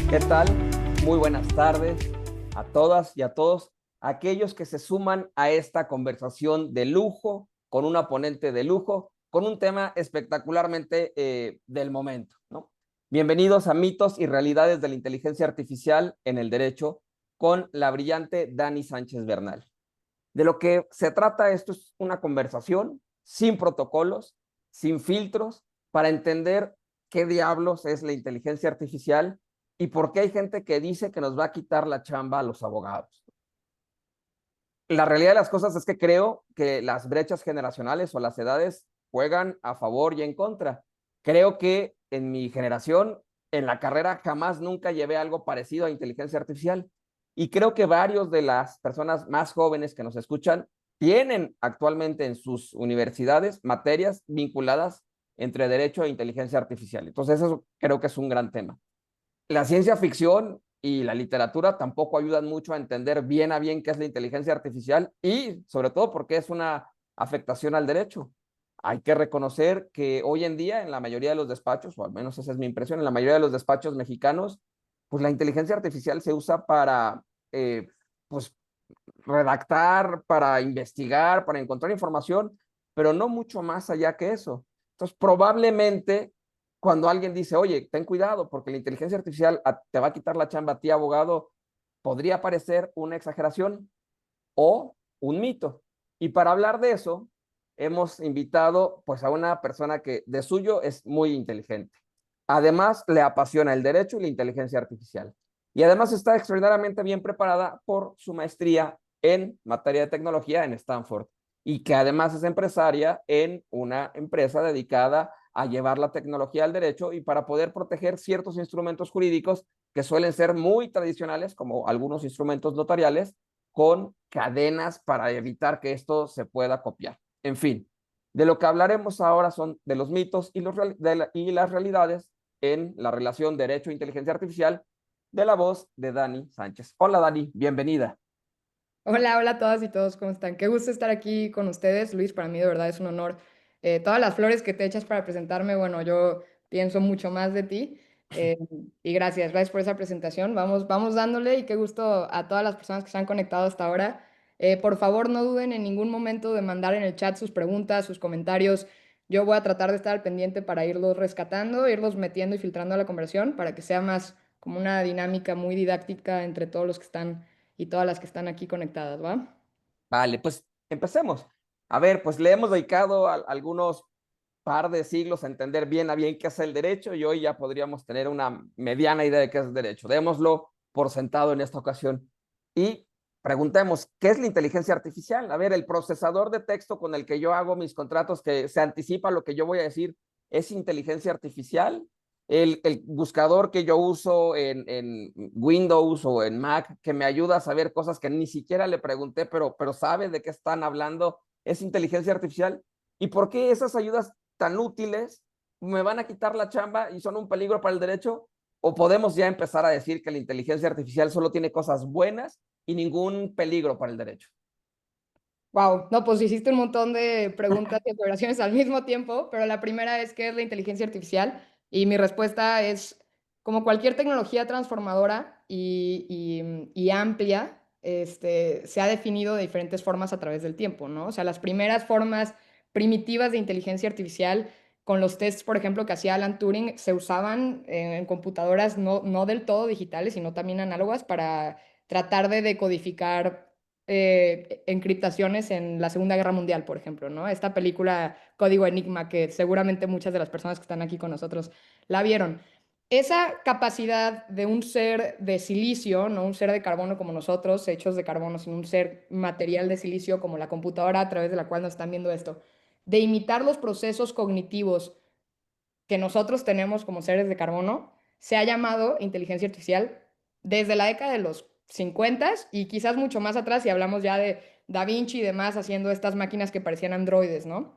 ¿Qué tal? Muy buenas tardes a todas y a todos aquellos que se suman a esta conversación de lujo, con una ponente de lujo, con un tema espectacularmente del momento, ¿no? Bienvenidos a Mitos y Realidades de la Inteligencia Artificial en el Derecho con la brillante Dani Sánchez Bernal. De lo que se trata esto es una conversación sin protocolos, sin filtros, para entender qué diablos es la inteligencia artificial y por qué hay gente que dice que nos va a quitar la chamba a los abogados. La realidad de las cosas es que creo que las brechas generacionales o las edades juegan a favor y en contra. Creo que en mi generación, en la carrera, jamás nunca llevé algo parecido a inteligencia artificial. Y creo que varios de las personas más jóvenes que nos escuchan tienen actualmente en sus universidades materias vinculadas entre derecho e inteligencia artificial. Entonces, eso creo que es un gran tema. La ciencia ficción y la literatura tampoco ayudan mucho a entender bien a bien qué es la inteligencia artificial y sobre todo porque es una afectación al derecho. Hay que reconocer que hoy en día en la mayoría de los despachos, o al menos esa es mi impresión, en la mayoría de los despachos mexicanos, pues la inteligencia artificial se usa para pues redactar, para investigar, para encontrar información, pero no mucho más allá que eso. Entonces, probablemente cuando alguien dice, oye, ten cuidado porque la inteligencia artificial te va a quitar la chamba a ti, abogado, podría parecer una exageración o un mito. Y para hablar de eso, hemos invitado pues a una persona que de suyo es muy inteligente. Además, le apasiona el derecho y la inteligencia artificial. Y además está extraordinariamente bien preparada por su maestría en materia de tecnología en Stanford y que además es empresaria en una empresa dedicada a llevar la tecnología al derecho y para poder proteger ciertos instrumentos jurídicos que suelen ser muy tradicionales, como algunos instrumentos notariales, con cadenas para evitar que esto se pueda copiar. En fin, de lo que hablaremos ahora son de los mitos y las realidades en la relación derecho-inteligencia artificial de la voz de Dani Sánchez. Hola Dani, bienvenida. Hola, hola a todas y todos, ¿cómo están? Qué gusto estar aquí con ustedes, Luis, para mí de verdad es un honor. Todas las flores que te echas para presentarme, bueno, yo pienso mucho más de ti. eh, y gracias por esa presentación. Vamos dándole y qué gusto a todas las personas que se han conectado hasta ahora. Por favor, no duden en ningún momento de mandar en el chat sus preguntas, sus comentarios. Yo voy a tratar de estar al pendiente para irlos rescatando, irlos metiendo y filtrando a la conversación para que sea más como una dinámica muy didáctica entre todos los que están y todas las que están aquí conectadas, ¿va? Vale, pues empecemos. A ver, pues le hemos dedicado algunos par de siglos a entender bien a bien qué es el derecho y hoy ya podríamos tener una mediana idea de qué es el derecho. Démoslo por sentado en esta ocasión. Y preguntemos, ¿qué es la inteligencia artificial? A ver, el procesador de texto con el que yo hago mis contratos, que se anticipa lo que yo voy a decir, ¿es inteligencia artificial? El buscador que yo uso en Windows o en Mac, que me ayuda a saber cosas que ni siquiera le pregunté, pero sabe de qué están hablando, ¿es inteligencia artificial? ¿Y por qué esas ayudas tan útiles me van a quitar la chamba y son un peligro para el derecho? ¿O podemos ya empezar a decir que la inteligencia artificial solo tiene cosas buenas y ningún peligro para el derecho? Wow, no, pues hiciste un montón de preguntas y aclaraciones al mismo tiempo, pero la primera es ¿qué es la inteligencia artificial? Y mi respuesta es, como cualquier tecnología transformadora y amplia, se ha definido de diferentes formas a través del tiempo, ¿no? O sea, las primeras formas primitivas de inteligencia artificial con los tests, por ejemplo, que hacía Alan Turing, se usaban en computadoras no del todo digitales, sino también análogas para tratar de decodificar encriptaciones en la Segunda Guerra Mundial, por ejemplo, ¿no? Esta película Código Enigma, que seguramente muchas de las personas que están aquí con nosotros la vieron. Esa capacidad de un ser de silicio, no un ser de carbono como nosotros, hechos de carbono, sino un ser material de silicio como la computadora a través de la cual nos están viendo esto, de imitar los procesos cognitivos que nosotros tenemos como seres de carbono, se ha llamado inteligencia artificial desde la década de los 50 y quizás mucho más atrás si hablamos ya de Da Vinci y demás haciendo estas máquinas que parecían androides, ¿no?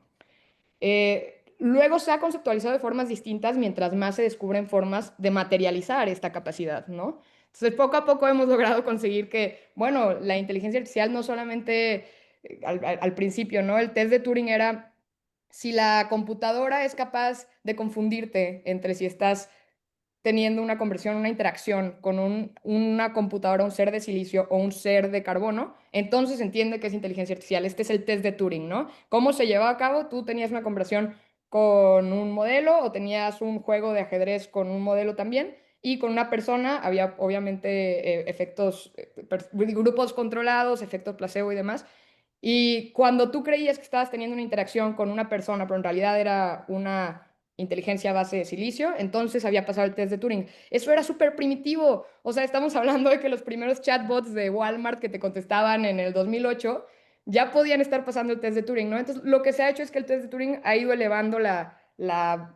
Luego se ha conceptualizado de formas distintas mientras más se descubren formas de materializar esta capacidad, ¿no? Entonces, poco a poco hemos logrado conseguir que, bueno, la inteligencia artificial no solamente al principio, ¿no? El test de Turing era si la computadora es capaz de confundirte entre si estás teniendo una conversión, una interacción con una computadora, un ser de silicio o un ser de carbono, entonces se entiende que es inteligencia artificial. Este es el test de Turing, ¿no? ¿Cómo se llevaba a cabo? Tú tenías una conversión con un modelo o tenías un juego de ajedrez con un modelo también. Y con una persona había obviamente efectos, grupos controlados, efectos placebo y demás. Y cuando tú creías que estabas teniendo una interacción con una persona, pero en realidad era una inteligencia a base de silicio, entonces había pasado el test de Turing. Eso era súper primitivo. O sea, estamos hablando de que los primeros chatbots de Walmart que te contestaban en el 2008 ya podían estar pasando el test de Turing, ¿no? Entonces, lo que se ha hecho es que el test de Turing ha ido elevando la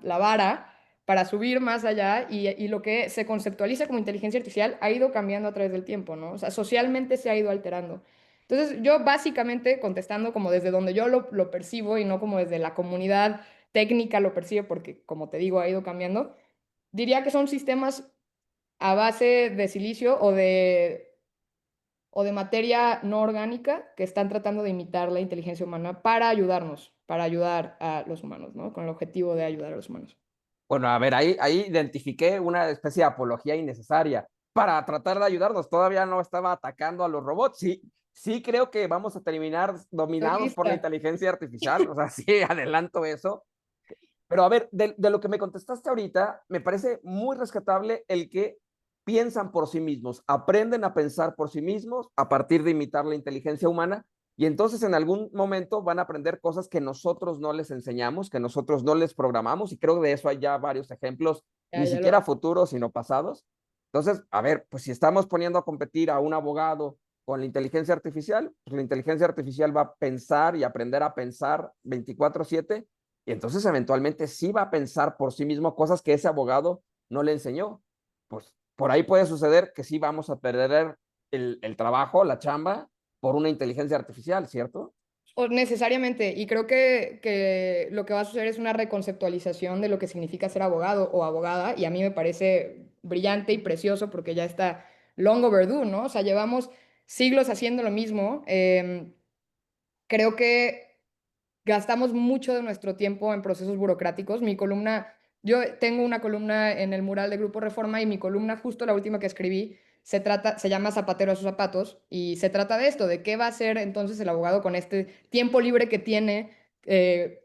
vara para subir más allá y lo que se conceptualiza como inteligencia artificial ha ido cambiando a través del tiempo, ¿no? O sea, socialmente se ha ido alterando. Entonces, yo básicamente contestando como desde donde yo lo percibo y no como desde la comunidad técnica lo percibe, porque como te digo, ha ido cambiando, diría que son sistemas a base de silicio o de materia no orgánica que están tratando de imitar la inteligencia humana para ayudarnos, para ayudar a los humanos, ¿no? Con el objetivo de ayudar a los humanos. Bueno, a ver, ahí identifiqué una especie de apología innecesaria para tratar de ayudarnos. Todavía no estaba atacando a los robots. Sí, sí creo que vamos a terminar Estoy dominados por la lista. inteligencia artificial. O sea, sí, adelanto eso. Pero a ver, de lo que me contestaste ahorita, me parece muy rescatable el que piensan por sí mismos, aprenden a pensar por sí mismos a partir de imitar la inteligencia humana y entonces en algún momento van a aprender cosas que nosotros no les enseñamos, que nosotros no les programamos y creo que de eso hay ya varios ejemplos, Ya, ni ya lo. siquiera futuros, sino pasados. Entonces, a ver, pues si estamos poniendo a competir a un abogado con la inteligencia artificial, pues la inteligencia artificial va a pensar y aprender a pensar 24/7 y entonces eventualmente sí va a pensar por sí mismo cosas que ese abogado no le enseñó. Pues por ahí puede suceder que sí vamos a perder el trabajo, la chamba, por una inteligencia artificial, ¿cierto? O necesariamente, y creo que lo que va a suceder es una reconceptualización de lo que significa ser abogado o abogada, y a mí me parece brillante y precioso porque ya está long overdue, ¿no? O sea, llevamos siglos haciendo lo mismo. Creo que gastamos mucho de nuestro tiempo en procesos burocráticos. Mi columna, yo tengo una columna en el mural de Grupo Reforma y mi columna, justo la última que escribí, se llama Zapatero a sus zapatos y se trata de esto, de qué va a hacer entonces el abogado con este tiempo libre que tiene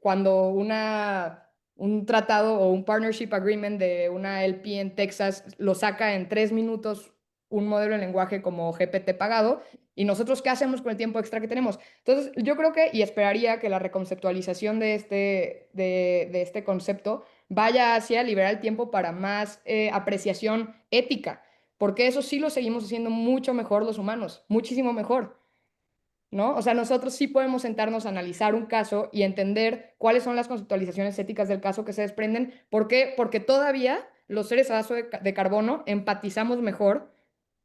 cuando un tratado o un partnership agreement de una LP en Texas lo saca en 3 minutos un modelo de lenguaje como GPT pagado. ¿Y nosotros qué hacemos con el tiempo extra que tenemos? Entonces, yo creo que, y esperaría que la reconceptualización de este concepto vaya hacia liberar el tiempo para más apreciación ética, porque eso sí lo seguimos haciendo mucho mejor los humanos, muchísimo mejor, ¿no? O sea, nosotros sí podemos sentarnos a analizar un caso y entender cuáles son las conceptualizaciones éticas del caso que se desprenden. ¿Por qué? Porque todavía los seres a base de carbono empatizamos mejor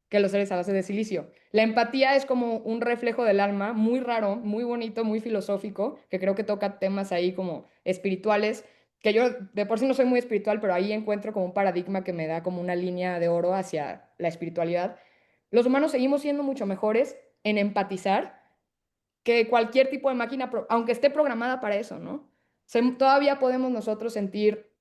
que los seres a base de silicio. La empatía es como un reflejo del alma, muy raro, muy bonito, muy filosófico, que creo que toca temas ahí como espirituales, que yo de por sí no soy muy espiritual, pero ahí encuentro como un paradigma que me da como una línea de oro hacia la espiritualidad. Los humanos seguimos siendo mucho mejores en empatizar que cualquier tipo de máquina, aunque esté programada para eso, ¿no? Todavía podemos nosotros sentir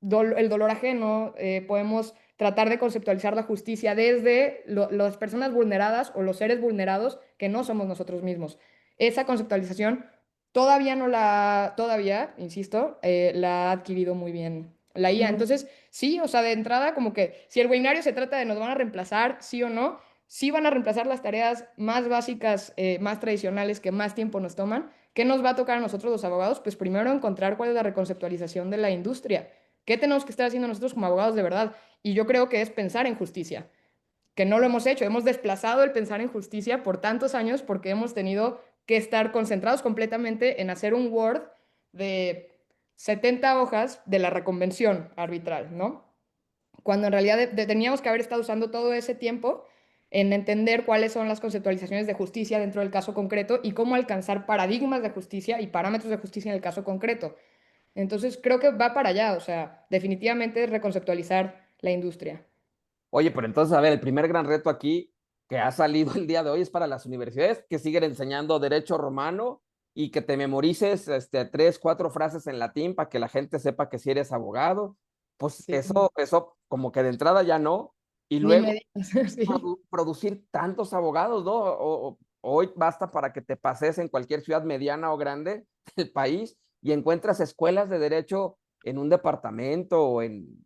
el dolor ajeno, podemos tratar de conceptualizar la justicia desde las personas vulneradas o los seres vulnerados que no somos nosotros mismos. Esa conceptualización todavía, insisto, la ha adquirido muy bien la IA. Entonces, sí, o sea, de entrada, como que si el webinario se trata de nos van a reemplazar, sí o no, sí van a reemplazar las tareas más básicas, más tradicionales, que más tiempo nos toman. ¿Qué nos va a tocar a nosotros los abogados? Pues primero encontrar cuál es la reconceptualización de la industria. ¿Qué tenemos que estar haciendo nosotros como abogados de verdad? Y yo creo que es pensar en justicia, que no lo hemos hecho. Hemos desplazado el pensar en justicia por tantos años porque hemos tenido que estar concentrados completamente en hacer un Word de 70 hojas de la reconvención arbitral, ¿no? Cuando en realidad teníamos que haber estado usando todo ese tiempo en entender cuáles son las conceptualizaciones de justicia dentro del caso concreto y cómo alcanzar paradigmas de justicia y parámetros de justicia en el caso concreto. Entonces creo que va para allá, o sea, definitivamente reconceptualizar la industria. Oye, pero entonces, a ver, el primer gran reto aquí que ha salido el día de hoy es para las universidades que siguen enseñando derecho romano y que te memorices 3, 4 frases en latín para que la gente sepa que si eres abogado. pues Sí, eso como que de entrada ya no. Y ni luego me digas, sí. producir tantos abogados, ¿no? Hoy basta para que te pases en cualquier ciudad mediana o grande del país y encuentras escuelas de derecho en un departamento o en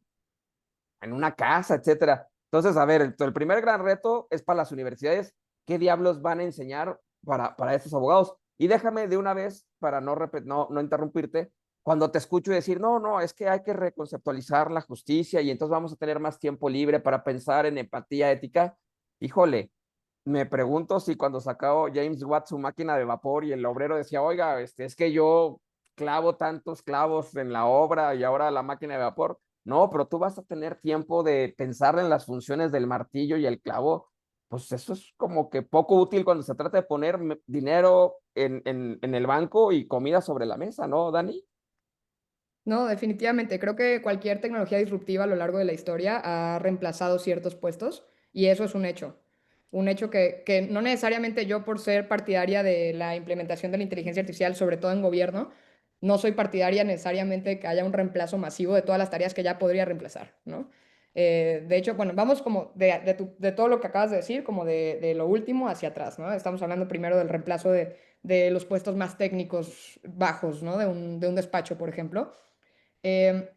una casa, etcétera. Entonces, a ver, el primer gran reto es para las universidades, ¿qué diablos van a enseñar para estos abogados? Y déjame de una vez, para no interrumpirte, cuando te escucho decir, no, no, es que hay que reconceptualizar la justicia y entonces vamos a tener más tiempo libre para pensar en empatía ética. Híjole, me pregunto si cuando sacó James Watt su máquina de vapor y el obrero decía, oiga, es que yo clavo tantos clavos en la obra y ahora la máquina de vapor. No, pero tú vas a tener tiempo de pensar en las funciones del martillo y el clavo. Pues eso es como que poco útil cuando se trata de poner dinero en el banco y comida sobre la mesa, ¿no, Dani? No, definitivamente. Creo que cualquier tecnología disruptiva a lo largo de la historia ha reemplazado ciertos puestos y eso es un hecho. Un hecho que no necesariamente yo por ser partidaria de la implementación de la inteligencia artificial, sobre todo en gobierno, no soy partidaria necesariamente de que haya un reemplazo masivo de todas las tareas que ya podría reemplazar, ¿no? De hecho, bueno, vamos como de todo lo que acabas de decir, como de lo último hacia atrás, ¿no? Estamos hablando primero del reemplazo de los puestos más técnicos bajos, ¿no? De un despacho, por ejemplo. Em,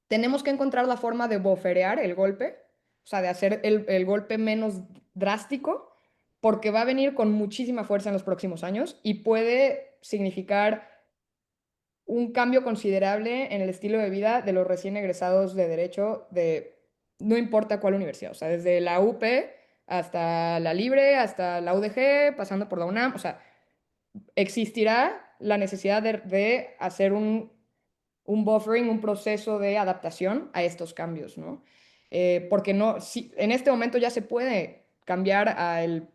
Tenemos que encontrar la forma de boferear el golpe, o sea, de hacer el golpe menos drástico, porque va a venir con muchísima fuerza en los próximos años y puede significar un cambio considerable en el estilo de vida de los recién egresados de derecho de no importa cuál universidad, o sea, desde la UP hasta la Libre, hasta la UDG, pasando por la UNAM, o sea, existirá la necesidad de hacer un buffering, un proceso de adaptación a estos cambios, ¿no? Porque no, si, en este momento ya se puede cambiar al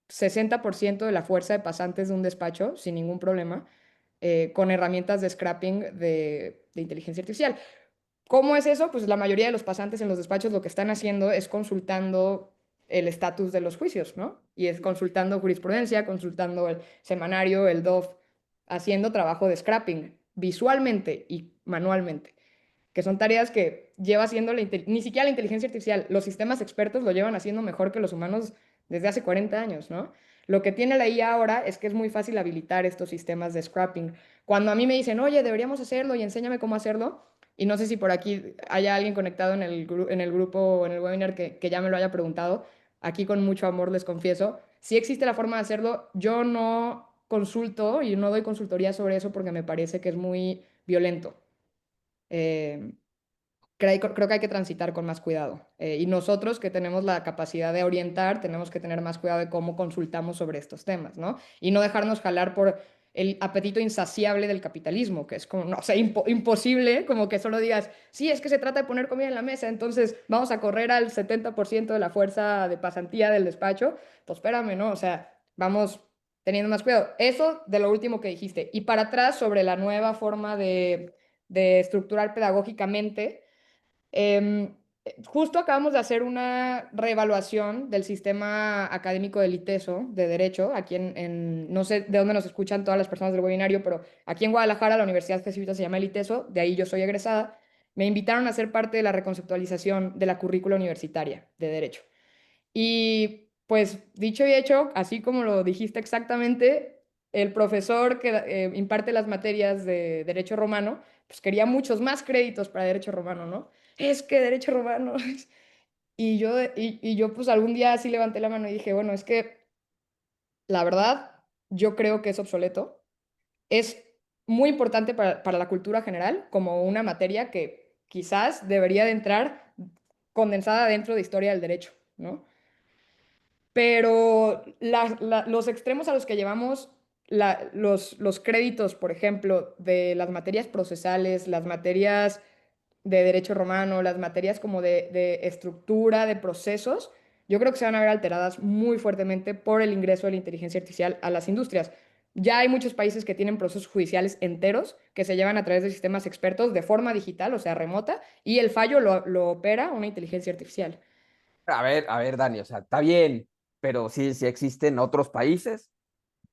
60% de la fuerza de pasantes de un despacho sin ningún problema, con herramientas de scrapping de inteligencia artificial. ¿Cómo es eso? Pues la mayoría de los pasantes en los despachos lo que están haciendo es consultando el estatus de los juicios, ¿no? Y es consultando jurisprudencia, consultando el semanario, el DOF, haciendo trabajo de scrapping visualmente y manualmente, que son tareas que lleva haciendo ni siquiera la inteligencia artificial, los sistemas expertos lo llevan haciendo mejor que los humanos desde hace 40 años, ¿no? Lo que tiene la IA ahora es que es muy fácil habilitar estos sistemas de scrapping. Cuando a mí me dicen, oye, deberíamos hacerlo y enséñame cómo hacerlo, y no sé si por aquí haya alguien conectado en el grupo o en el webinar que ya me lo haya preguntado, aquí con mucho amor les confieso, si existe la forma de hacerlo, yo no consulto y no doy consultoría sobre eso porque me parece que es muy violento. Eh, creo que hay que transitar con más cuidado. Y nosotros que tenemos la capacidad de orientar, tenemos que tener más cuidado de cómo consultamos sobre estos temas, ¿no? Y no dejarnos jalar por el apetito insaciable del capitalismo, que es como, no, o sea, imposible, como que solo digas, sí, es que se trata de poner comida en la mesa, entonces vamos a correr al 70% de la fuerza de pasantía del despacho. Pues espérame, ¿no? O sea, vamos teniendo más cuidado. Eso de lo último que dijiste. Y para atrás, sobre la nueva forma de estructurar pedagógicamente. Em, Justo acabamos de hacer una reevaluación del sistema académico del ITESO de Derecho, aquí no sé de dónde nos escuchan todas las personas del webinario, pero aquí en Guadalajara la Universidad Jesuita se llama el ITESO, de ahí yo soy egresada. Me invitaron a ser parte de la reconceptualización de la currícula universitaria de Derecho. Y pues dicho y hecho, así como lo dijiste exactamente, el profesor que imparte las materias de Derecho Romano, pues quería muchos más créditos para Derecho Romano, ¿no? Es que Derecho Romano. Y yo pues algún día así levanté la mano y dije, bueno, es que la verdad, yo creo que es obsoleto. Es muy importante para la cultura general como una materia que quizás debería de entrar condensada dentro de historia del derecho, ¿no? Pero los extremos a los que llevamos los créditos, por ejemplo, de las materias procesales, las materias de derecho romano, las materias como de estructura, de procesos, yo creo que se van a ver alteradas muy fuertemente por el ingreso de la inteligencia artificial a las industrias. Ya hay muchos países que tienen procesos judiciales enteros que se llevan a través de sistemas expertos de forma digital, o sea, remota, y el fallo lo opera una inteligencia artificial. A ver, Dani, o sea, está bien, pero sí, sí existen otros países.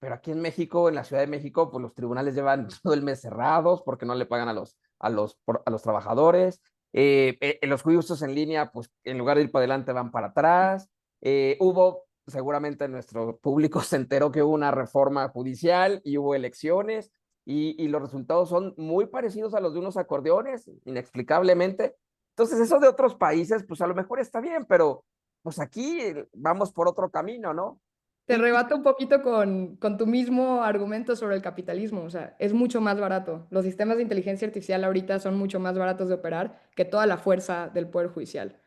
Pero aquí en México, en la Ciudad de México, pues los tribunales llevan todo el mes cerrados porque no le pagan a los trabajadores. Los juicios en línea, pues en lugar de ir para adelante, van para atrás. Seguramente nuestro público se enteró que hubo una reforma judicial y hubo elecciones y los resultados son muy parecidos a los de unos acordeones, inexplicablemente. Entonces, eso de otros países, pues a lo mejor está bien, pero pues aquí vamos por otro camino, ¿no? Te Y rebato un poquito con tu mismo argumento sobre el capitalismo. O sea, es mucho más barato. Los sistemas de inteligencia artificial ahorita son mucho más baratos de operar que toda la fuerza del Poder Judicial.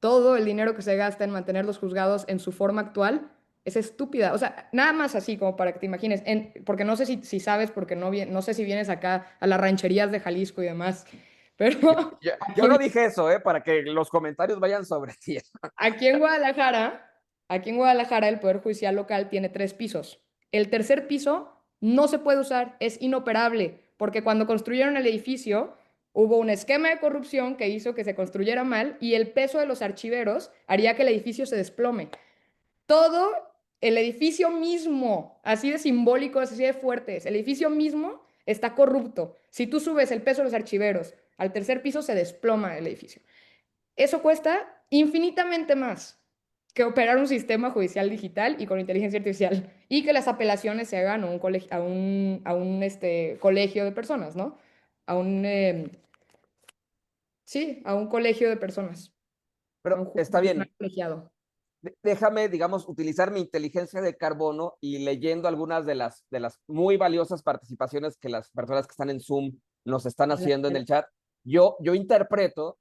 Todo el dinero que se gasta en mantener los juzgados en su forma actual es estúpida. O sea, nada más así como para que te imagines. Porque no sé si sabes, porque no sé si vienes acá a las rancherías de Jalisco y demás, yo, pero yo, aquí yo en no dije eso, para que los comentarios vayan sobre ti. Aquí en Guadalajara, aquí en Guadalajara el Poder Judicial local tiene 3 pisos. El tercer piso no se puede usar, es inoperable, porque cuando construyeron el edificio hubo un esquema de corrupción que hizo que se construyera mal y el peso de los archiveros haría que el edificio se desplome. Todo el edificio mismo, así de simbólico, así de fuertes, el edificio mismo está corrupto. Si tú subes el peso de los archiveros al tercer piso, se desploma el edificio. Eso cuesta infinitamente más que operar un sistema judicial digital y con inteligencia artificial y que las apelaciones se hagan a un colegio, colegio de personas, ¿no? A un, sí, a un colegio de personas, a Pero está un bien, colegiado. déjame, digamos, utilizar mi inteligencia de carbono y leyendo algunas de las muy valiosas participaciones que las personas que están en Zoom nos están haciendo en el chat. Yo interpreto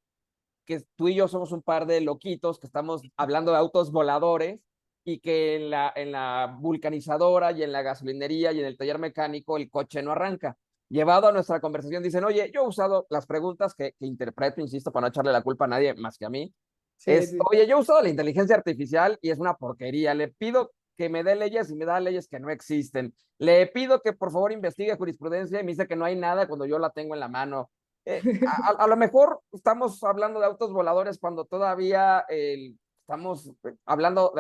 que tú y yo somos un par de loquitos que estamos hablando de autos voladores y que en la vulcanizadora y en la gasolinería y en el taller mecánico el coche no arranca. Llevado a nuestra conversación, dicen, oye, yo he usado las preguntas que interpreto, insisto, para no echarle la culpa a nadie más que a mí. Sí, sí. Oye, yo he usado la inteligencia artificial y es una porquería. Le pido que me dé leyes y me da leyes que no existen. Le pido que por favor investigue jurisprudencia y me dice que no hay nada cuando yo la tengo en la mano. A lo mejor estamos hablando de autos voladores cuando todavía estamos hablando,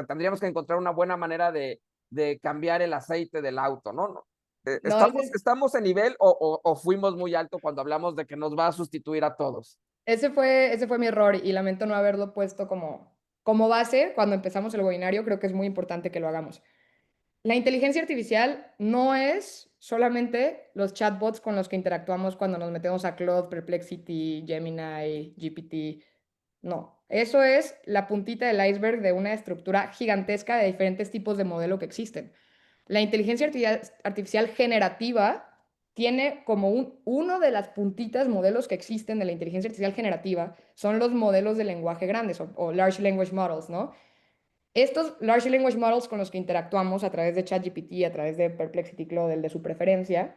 tendríamos que encontrar una buena manera de cambiar el aceite del auto, ¿no? No. No, ¿Estamos en nivel o fuimos muy alto cuando hablamos de que nos va a sustituir a todos? ese fue mi error y lamento no haberlo puesto como base cuando empezamos el webinario. Creo que es muy importante que lo hagamos. La inteligencia artificial no es solamente los chatbots con los que interactuamos cuando nos metemos a Claude, Perplexity, Gemini, GPT. No, eso es la puntita del iceberg de una estructura gigantesca de diferentes tipos de modelo que existen. La inteligencia artificial generativa tiene como uno de las puntitas modelos que existen de la inteligencia artificial generativa son los modelos de lenguaje grandes o large language models, ¿no? Estos large language models con los que interactuamos a través de ChatGPT, a través de Perplexity Claude, el de su preferencia,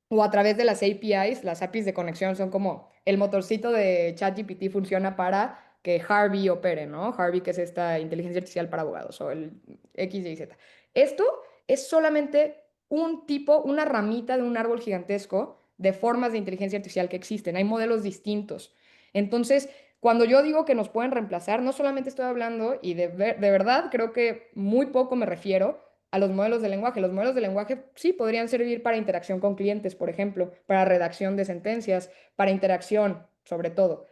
o a través de las APIs, las APIs de conexión son como el motorcito de ChatGPT funciona para que Harvey opere, ¿no? Harvey, que es esta inteligencia artificial para abogados, o el X, Y, Z. Esto es solamente un tipo, una ramita de un árbol gigantesco de formas de inteligencia artificial que existen. Hay modelos distintos. Entonces, cuando yo digo que nos pueden reemplazar, no solamente estoy hablando, y de verdad creo que muy poco me refiero a los modelos de lenguaje. Los modelos de lenguaje sí podrían servir para interacción con clientes, por ejemplo, para redacción de sentencias, para interacción, sobre todo.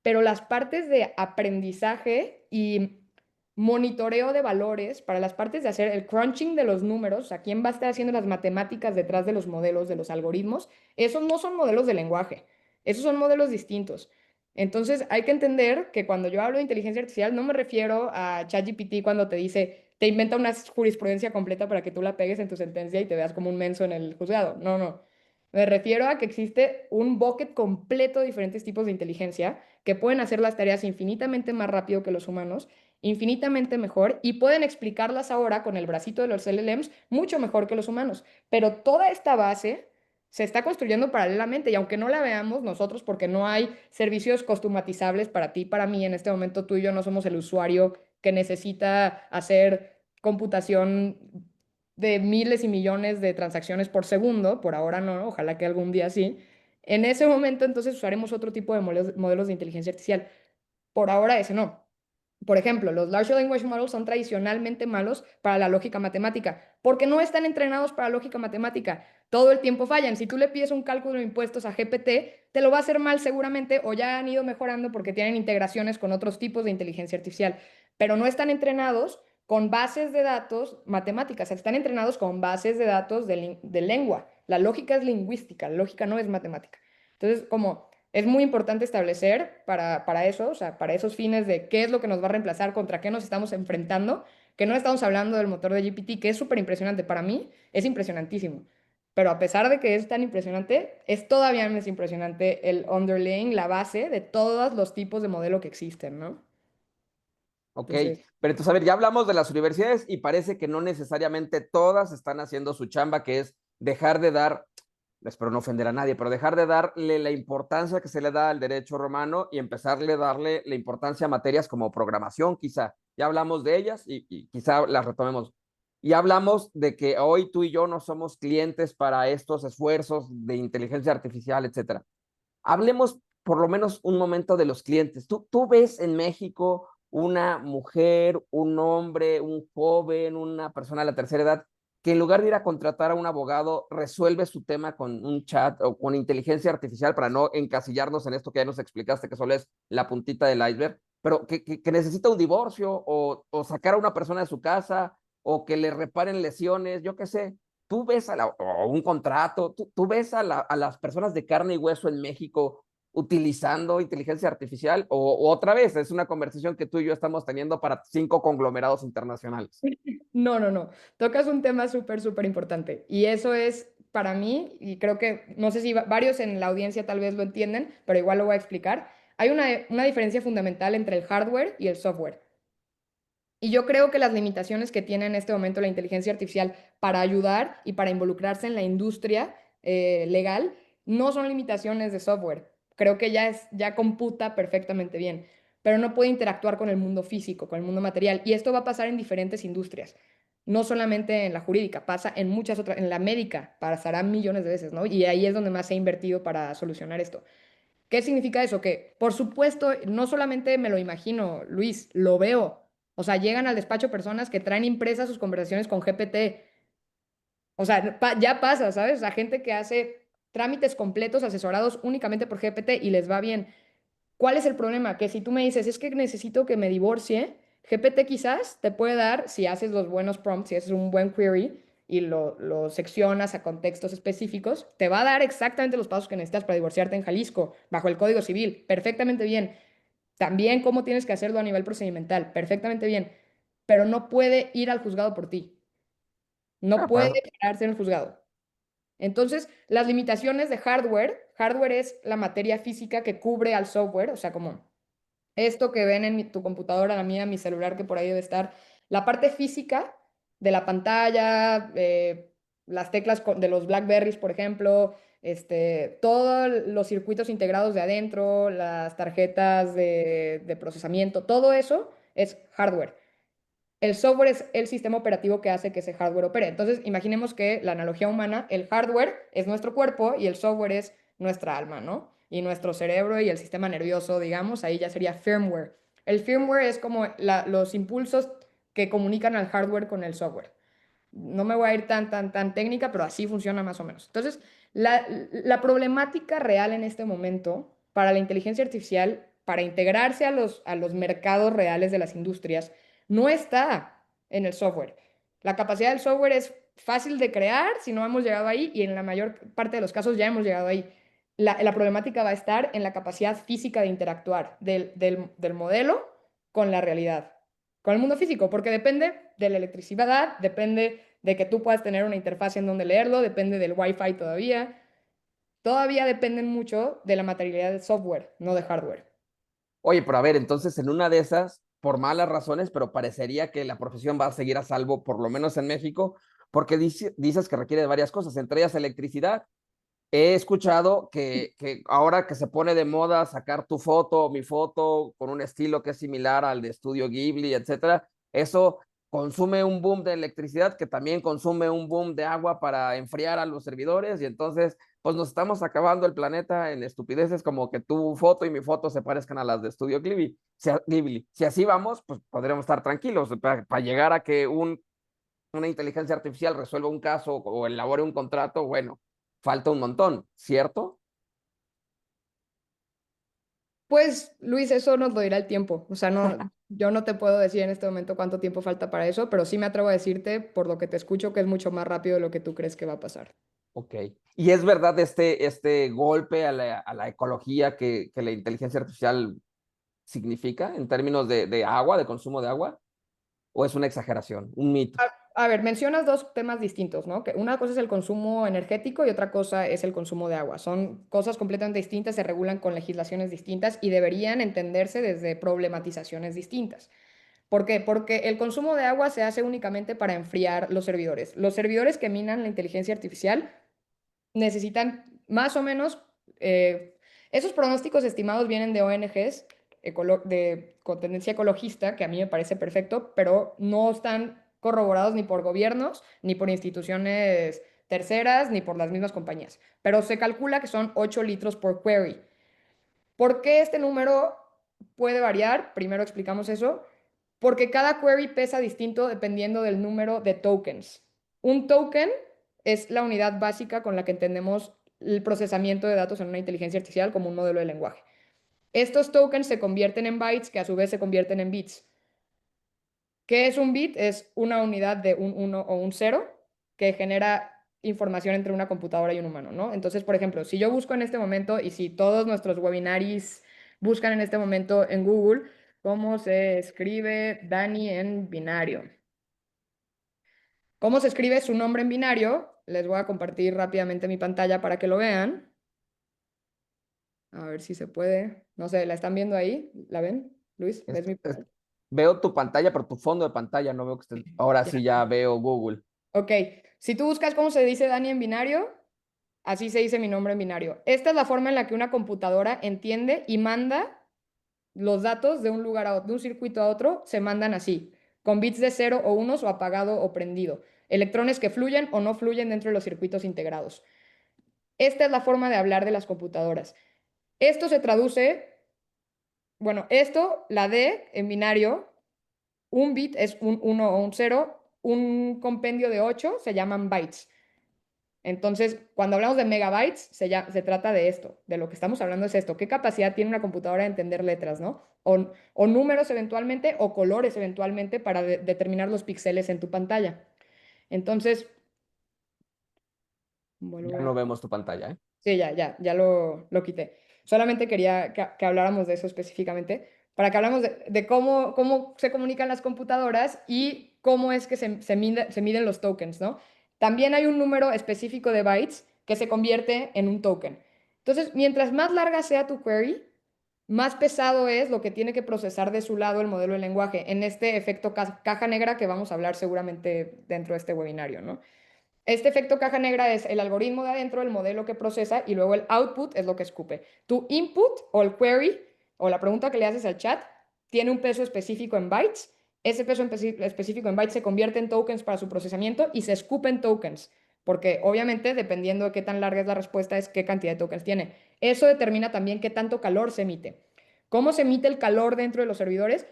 Pero las partes de aprendizaje y monitoreo de valores, para las partes de hacer el crunching de los números, o sea, quién va a estar haciendo las matemáticas detrás de los modelos, de los algoritmos, esos no son modelos de lenguaje, esos son modelos distintos. Entonces, hay que entender que cuando yo hablo de inteligencia artificial, no me refiero a ChatGPT cuando te dice, te inventa una jurisprudencia completa para que tú la pegues en tu sentencia y te veas como un menso en el juzgado. No, no. Me refiero a que existe un bucket completo de diferentes tipos de inteligencia que pueden hacer las tareas infinitamente más rápido que los humanos, infinitamente mejor, y pueden explicarlas ahora con el bracito de los LLMs mucho mejor que los humanos. Pero toda esta base se está construyendo paralelamente y aunque no la veamos nosotros porque no hay servicios customatizables para ti, para mí, en este momento tú y yo no somos el usuario que necesita hacer computación de miles y millones de transacciones por segundo, por ahora no, ojalá que algún día sí. En ese momento entonces usaremos otro tipo de modelos de inteligencia artificial. Por ahora ese no. Por ejemplo, los Large Language Models son tradicionalmente malos para la lógica matemática, porque no están entrenados para lógica matemática. todo el tiempo fallan. Si tú le pides un cálculo de impuestos a GPT, te lo va a hacer mal seguramente o ya han ido mejorando porque tienen integraciones con otros tipos de inteligencia artificial, pero no están entrenados con bases de datos matemáticas, están entrenados con bases de datos de lengua. La lógica es lingüística, la lógica no es matemática. Entonces, como es muy importante establecer para eso, o sea, para esos fines de qué es lo que nos va a reemplazar, contra qué nos estamos enfrentando, que no estamos hablando del motor de GPT, que es súper impresionante. Para mí es impresionantísimo. Pero a pesar de que es tan impresionante, es todavía más impresionante el underlying, la base de todos los tipos de modelo que existen, ¿no? Ok, Entonces, pero entonces, a ver, ya hablamos de las universidades y parece que no necesariamente todas están haciendo su chamba, que es dejar de dar, espero no ofender a nadie, pero dejar de darle la importancia que se le da al derecho romano y empezarle a darle la importancia a materias como programación, quizá. Ya hablamos de ellas y quizá las retomemos. Y hablamos de que hoy tú y yo no somos clientes para estos esfuerzos de inteligencia artificial, etcétera. Hablemos por lo menos un momento de los clientes. ¿Tú ves en México una mujer, un hombre, un joven, una persona de la tercera edad que en lugar de ir a contratar a un abogado resuelve su tema con un chat o con inteligencia artificial para no encasillarnos en esto que ya nos explicaste que solo es la puntita del iceberg, pero que necesita un divorcio o sacar a una persona de su casa o que le reparen lesiones, yo qué sé? Tú ves o un contrato, tú ves a las personas de carne y hueso en México utilizando inteligencia artificial o otra vez es una conversación que tú y yo estamos teniendo para 5 conglomerados internacionales. no, no, no. Tocas un tema súper, súper importante. Y eso es para mí, y creo que, no sé si varios en la audiencia tal vez lo entienden, pero igual lo voy a explicar. Hay una diferencia fundamental entre el hardware y el software. Y yo creo que las limitaciones que tiene en este momento la inteligencia artificial para ayudar y para involucrarse en la industria legal no son limitaciones de software. Creo que ya computa perfectamente bien, pero no puede interactuar con el mundo físico, con el mundo material. Y esto va a pasar en diferentes industrias, no solamente en la jurídica, pasa en muchas otras, en la médica, pasará millones de veces, ¿no? Y ahí es donde más se ha invertido para solucionar esto. ¿Qué significa eso? Que, por supuesto, no solamente me lo imagino, Luis, lo veo. O sea, llegan al despacho personas que traen impresas sus conversaciones con GPT. O sea, ya pasa, ¿sabes? O sea, gente que hace trámites completos asesorados únicamente por GPT y les va bien. ¿Cuál es el problema? Que si tú me dices, es que necesito que me divorcie, GPT quizás te puede dar, si haces los buenos prompts, si haces un buen query y lo seccionas a contextos específicos, te va a dar exactamente los pasos que necesitas para divorciarte en Jalisco, bajo el Código Civil, perfectamente bien. También cómo tienes que hacerlo a nivel procedimental, perfectamente bien. Pero no puede ir al juzgado por ti. No Ah, puede pues, quedarse en el juzgado. Entonces, las limitaciones de hardware es la materia física que cubre al software, o sea, como esto que ven en tu computadora, la mía, mi celular, que por ahí debe estar, la parte física de la pantalla, las teclas de los Blackberries, por ejemplo, todos los circuitos integrados de adentro, las tarjetas de procesamiento, todo eso es hardware. El software es el sistema operativo que hace que ese hardware opere. Entonces, imaginemos que la analogía humana, el hardware es nuestro cuerpo y el software es nuestra alma, ¿no? Y nuestro cerebro y el sistema nervioso, digamos, ahí ya sería firmware. El firmware es como los impulsos que comunican al hardware con el software. No me voy a ir tan técnica, pero así funciona más o menos. Entonces, la problemática real en este momento para la inteligencia artificial, para integrarse a los mercados reales de las industrias, no está en el software. La capacidad del software es fácil de crear si no hemos llegado ahí y en la mayor parte de los casos ya hemos llegado ahí. La problemática va a estar en la capacidad física de interactuar del modelo con la realidad, con el mundo físico, porque depende de la electricidad, depende de que tú puedas tener una interfaz en donde leerlo, depende del Wi-Fi todavía. Todavía dependen mucho de la materialidad del software, no de hardware. oye, pero a ver, entonces en una de esas, por malas razones, pero parecería que la profesión va a seguir a salvo, por lo menos en México, porque dices que requiere de varias cosas, entre ellas electricidad. He escuchado que ahora que se pone de moda sacar tu foto o mi foto con un estilo que es similar al de Estudio Ghibli, etcétera, eso consume un boom de electricidad que también consume un boom de agua para enfriar a los servidores y entonces pues nos estamos acabando el planeta en estupideces como que tu foto y mi foto se parezcan a las de Estudio Ghibli. Si así vamos, pues podremos estar tranquilos para llegar a que un una inteligencia artificial resuelva un caso o elabore un contrato, bueno, falta un montón, ¿cierto? Pues, Luis, eso nos lo dirá el tiempo. O sea, no, yo no te puedo decir en este momento cuánto tiempo falta para eso, pero sí me atrevo a decirte, por lo que te escucho, que es mucho más rápido de lo que tú crees que va a pasar. Ok. ¿Y es verdad este golpe a la ecología que la inteligencia artificial significa en términos de agua, de consumo de agua? ¿O es una exageración, un mito? A ver, mencionas dos temas distintos, ¿no? Que una cosa es el consumo energético y otra cosa es el consumo de agua. Son cosas completamente distintas, se regulan con legislaciones distintas y deberían entenderse desde problematizaciones distintas. ¿Por qué? Porque el consumo de agua se hace únicamente para enfriar los servidores. Los servidores que minan la inteligencia artificial necesitan más o menos, esos pronósticos estimados vienen de ONGs con tendencia ecologista, que a mí me parece perfecto, pero no están corroborados ni por gobiernos, ni por instituciones terceras, ni por las mismas compañías. Pero se calcula que son 8 litros por query. ¿Por qué este número puede variar? Primero explicamos eso. Porque cada query pesa distinto dependiendo del número de tokens. Un token es la unidad básica con la que entendemos el procesamiento de datos en una inteligencia artificial como un modelo de lenguaje. Estos tokens se convierten en bytes que a su vez se convierten en bits. ¿Qué es un bit? Es una unidad de un 1 o un 0 que genera información entre una computadora y un humano, ¿no? Entonces, por ejemplo, si yo busco en este momento y si todos nuestros webinaris buscan en este momento en Google cómo se escribe Dani en binario. ¿Cómo se escribe su nombre en binario? Les voy a compartir rápidamente mi pantalla para que lo vean. A ver si se puede. No sé, ¿la están viendo ahí? ¿La ven? Luis, ¿ves mi pantalla? Veo tu pantalla, pero tu fondo de pantalla no veo que esté. Ahora Ya. sí ya veo Google. Ok, si tú buscas cómo se dice Dani en binario, así se dice mi nombre en binario. Esta es la forma en la que una computadora entiende y manda los datos de un lugar a otro, de un circuito a otro, se mandan así, con bits de cero o unos o apagado o prendido. Electrones que fluyen o no fluyen dentro de los circuitos integrados. Esta es la forma de hablar de las computadoras. Esto se traduce, bueno, esto, la D en binario, un bit es un 1 o un 0, un compendio de 8 se llaman bytes. Entonces, cuando hablamos de megabytes, se trata de esto, de lo que estamos hablando es esto, qué capacidad tiene una computadora de entender letras, ¿no? O números eventualmente, o colores eventualmente para determinar los píxeles en tu pantalla. Entonces, Ya vuelvo no a... vemos tu pantalla, ¿eh? Sí, ya lo quité. Solamente quería que habláramos de eso específicamente, para que hablamos de cómo se comunican las computadoras y cómo es que se miden los tokens, ¿no? También hay un número específico de bytes que se convierte en un token. Entonces, mientras más larga sea tu query, más pesado es lo que tiene que procesar de su lado el modelo de lenguaje en este efecto caja negra que vamos a hablar seguramente dentro de este webinario, ¿no? Este efecto caja negra es el algoritmo de adentro, el modelo que procesa y luego el output es lo que escupe. Tu input o el query o la pregunta que le haces al chat tiene un peso específico en bytes. Ese peso específico en bytes se convierte en tokens para su procesamiento y se escupen tokens, porque obviamente dependiendo de qué tan larga es la respuesta es qué cantidad de tokens tiene. Eso determina también qué tanto calor se emite. ¿Cómo se emite el calor dentro de los servidores?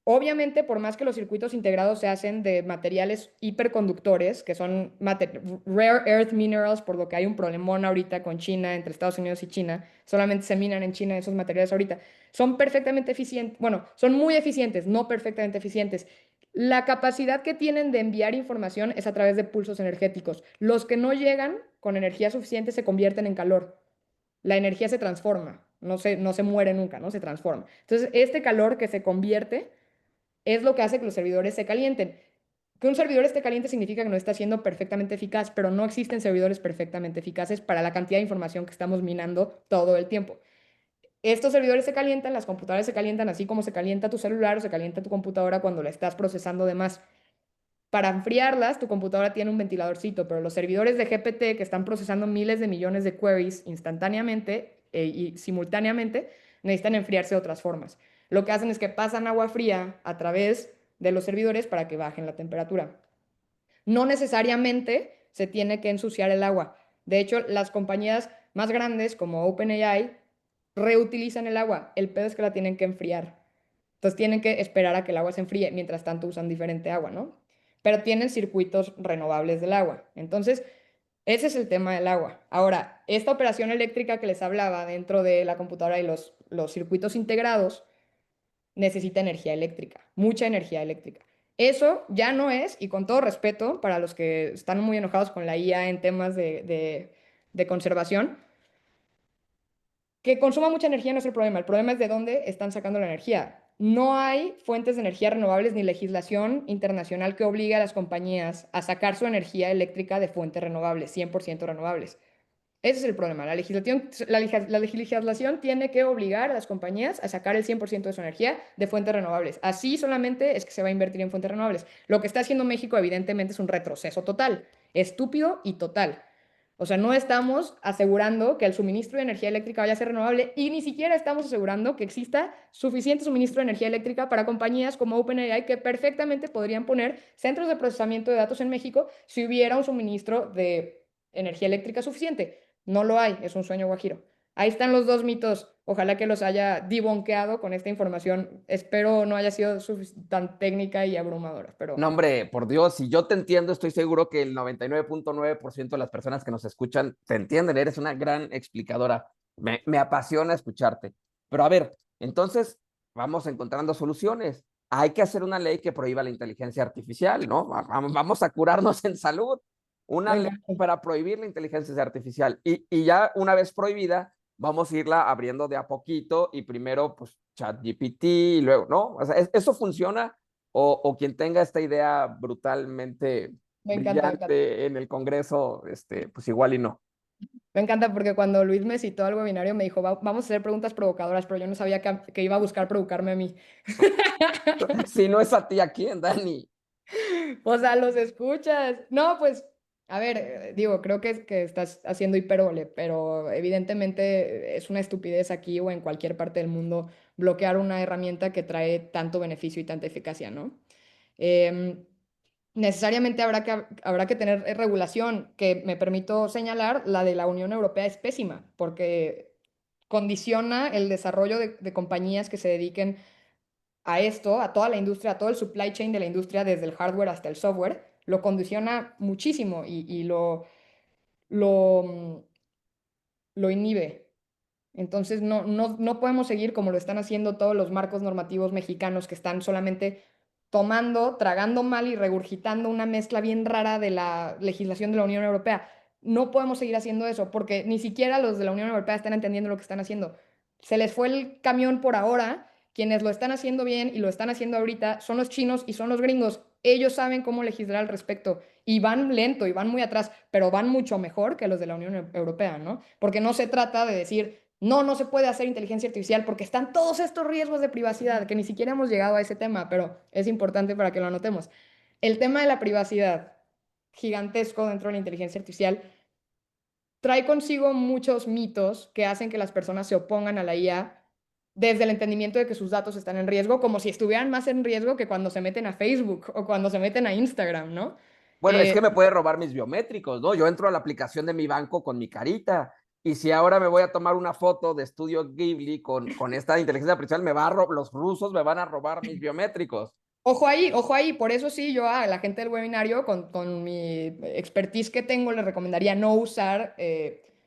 Obviamente, por más que los circuitos integrados se hacen de materiales hiperconductores, que son rare earth minerals, por lo que hay un problemón ahorita con China, entre Estados Unidos y China, solamente se minan en China esos materiales ahorita, son perfectamente eficientes, bueno, son muy eficientes, no perfectamente eficientes. La capacidad que tienen de enviar información es a través de pulsos energéticos. Los que no llegan con energía suficiente se convierten en calor. La energía se transforma, no se muere nunca, ¿no? Se transforma. Entonces, este calor que se convierte es lo que hace que los servidores se calienten. Que un servidor esté caliente significa que no está siendo perfectamente eficaz, pero no existen servidores perfectamente eficaces para la cantidad de información que estamos minando todo el tiempo. Estos servidores se calientan, las computadoras se calientan, así como se calienta tu celular o se calienta tu computadora cuando la estás procesando de más. Para enfriarlas, tu computadora tiene un ventiladorcito, pero los servidores de GPT que están procesando miles de millones de queries instantáneamente y simultáneamente necesitan enfriarse de otras formas. Lo que hacen es que pasan agua fría a través de los servidores para que bajen la temperatura. No necesariamente se tiene que ensuciar el agua. De hecho, las compañías más grandes como OpenAI reutilizan el agua. El pedo es que la tienen que enfriar. Entonces tienen que esperar a que el agua se enfríe. Mientras tanto usan diferente agua, ¿no? pero tienen circuitos renovables del agua. Entonces, ese es el tema del agua. Ahora, esta operación eléctrica que les hablaba dentro de la computadora y los circuitos integrados necesita energía eléctrica, mucha energía eléctrica. Eso ya no es, y con todo respeto para los que están muy enojados con la IA en temas de conservación, que consuma mucha energía no es el problema es de dónde están sacando la energía. No hay fuentes de energía renovables ni legislación internacional que obligue a las compañías a sacar su energía eléctrica de fuentes renovables, 100% renovables. Ese es el problema. La legislación tiene que obligar a las compañías a sacar el 100% de su energía de fuentes renovables. Así solamente es que se va a invertir en fuentes renovables. Lo que está haciendo México, evidentemente, es un retroceso total, estúpido y total. O sea, no estamos asegurando que el suministro de energía eléctrica vaya a ser renovable y ni siquiera estamos asegurando que exista suficiente suministro de energía eléctrica para compañías como OpenAI que perfectamente podrían poner centros de procesamiento de datos en México si hubiera un suministro de energía eléctrica suficiente. No lo hay, es un sueño guajiro. Ahí están los dos mitos. Ojalá que los haya debunkeado con esta información. Espero no haya sido tan técnica y abrumadora, pero No, hombre, por Dios, si yo te entiendo, estoy seguro que el 99.9% de las personas que nos escuchan te entienden, eres una gran explicadora. Me apasiona escucharte. Pero a ver, entonces vamos encontrando soluciones. Hay que hacer una ley que prohíba la inteligencia artificial, ¿no? Vamos a curarnos en salud. Una ley venga. para prohibir la inteligencia artificial. Y ya una vez prohibida, vamos a irla abriendo de a poquito y primero, pues, ChatGPT y luego, ¿no? O sea, eso funciona o quien tenga esta idea brutalmente Me encanta, me encanta. brillante en el Congreso, pues igual y no. Me encanta porque cuando Luis me citó al webinario me dijo, Vamos a hacer preguntas provocadoras", pero yo no sabía que iba a buscar provocarme a mí. Si no es a ti, ¿a quién, Dani? O sea, los escuchas. No, pues, a ver, digo, creo que estás haciendo hipérbole, pero evidentemente es una estupidez aquí o en cualquier parte del mundo bloquear una herramienta que trae tanto beneficio y tanta eficacia, ¿no? Em, necesariamente habrá que tener regulación, que me permito señalar, la de la Unión Europea es pésima, porque condiciona el desarrollo de compañías que se dediquen a esto, a toda la industria, a todo el supply chain de la industria, desde el hardware hasta el software, lo condiciona muchísimo y lo, mm, lo inhibe. Entonces no podemos seguir como lo están haciendo todos los marcos normativos mexicanos que están solamente tomando, tragando mal y regurgitando una mezcla bien rara de la legislación de la Unión Europea. No podemos seguir haciendo eso porque ni siquiera los de la Unión Europea están entendiendo lo que están haciendo. Se les fue el camión por ahora. Quienes lo están haciendo bien y lo están haciendo ahorita son los chinos y son los gringos. Ellos saben cómo legislar al respecto y van lento y van muy atrás, pero van mucho mejor que los de la Unión Europea, ¿no? Porque no se trata de decir, no se puede hacer inteligencia artificial porque están todos estos riesgos de privacidad, que ni siquiera hemos llegado a ese tema, pero es importante para que lo anotemos. El tema de la privacidad, gigantesco dentro de la inteligencia artificial, trae consigo muchos mitos que hacen que las personas se opongan a la IA desde el entendimiento de que sus datos están en riesgo, como si estuvieran más en riesgo que cuando se meten a Facebook o cuando se meten a Instagram, ¿no? Bueno, es que me puede robar mis biométricos, ¿no? Yo entro a la aplicación de mi banco con mi carita. Y si ahora me voy a tomar una foto de estudio Ghibli con esta inteligencia artificial, los rusos me van a robar mis biométricos. Ojo ahí, por eso sí, yo a la gente del webinario, con mi expertise que tengo, le recomendaría no usar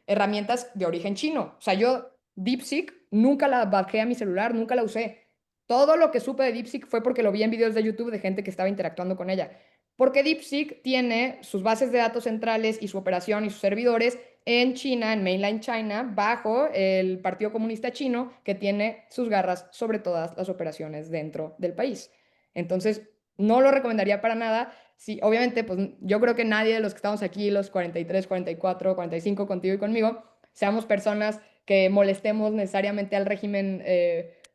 herramientas de origen chino. O sea, yo DeepSeek nunca la bajé a mi celular, nunca la usé. Todo lo que supe de DeepSeek fue porque lo vi en videos de YouTube de gente que estaba interactuando con ella. Porque DeepSeek tiene sus bases de datos centrales y su operación y sus servidores en China, en mainland China, bajo el Partido Comunista Chino, que tiene sus garras sobre todas las operaciones dentro del país. Entonces, no lo recomendaría para nada. Sí, obviamente, pues yo creo que nadie de los que estamos aquí, los 43, 44, 45 contigo y conmigo, seamos personas que molestemos necesariamente al régimen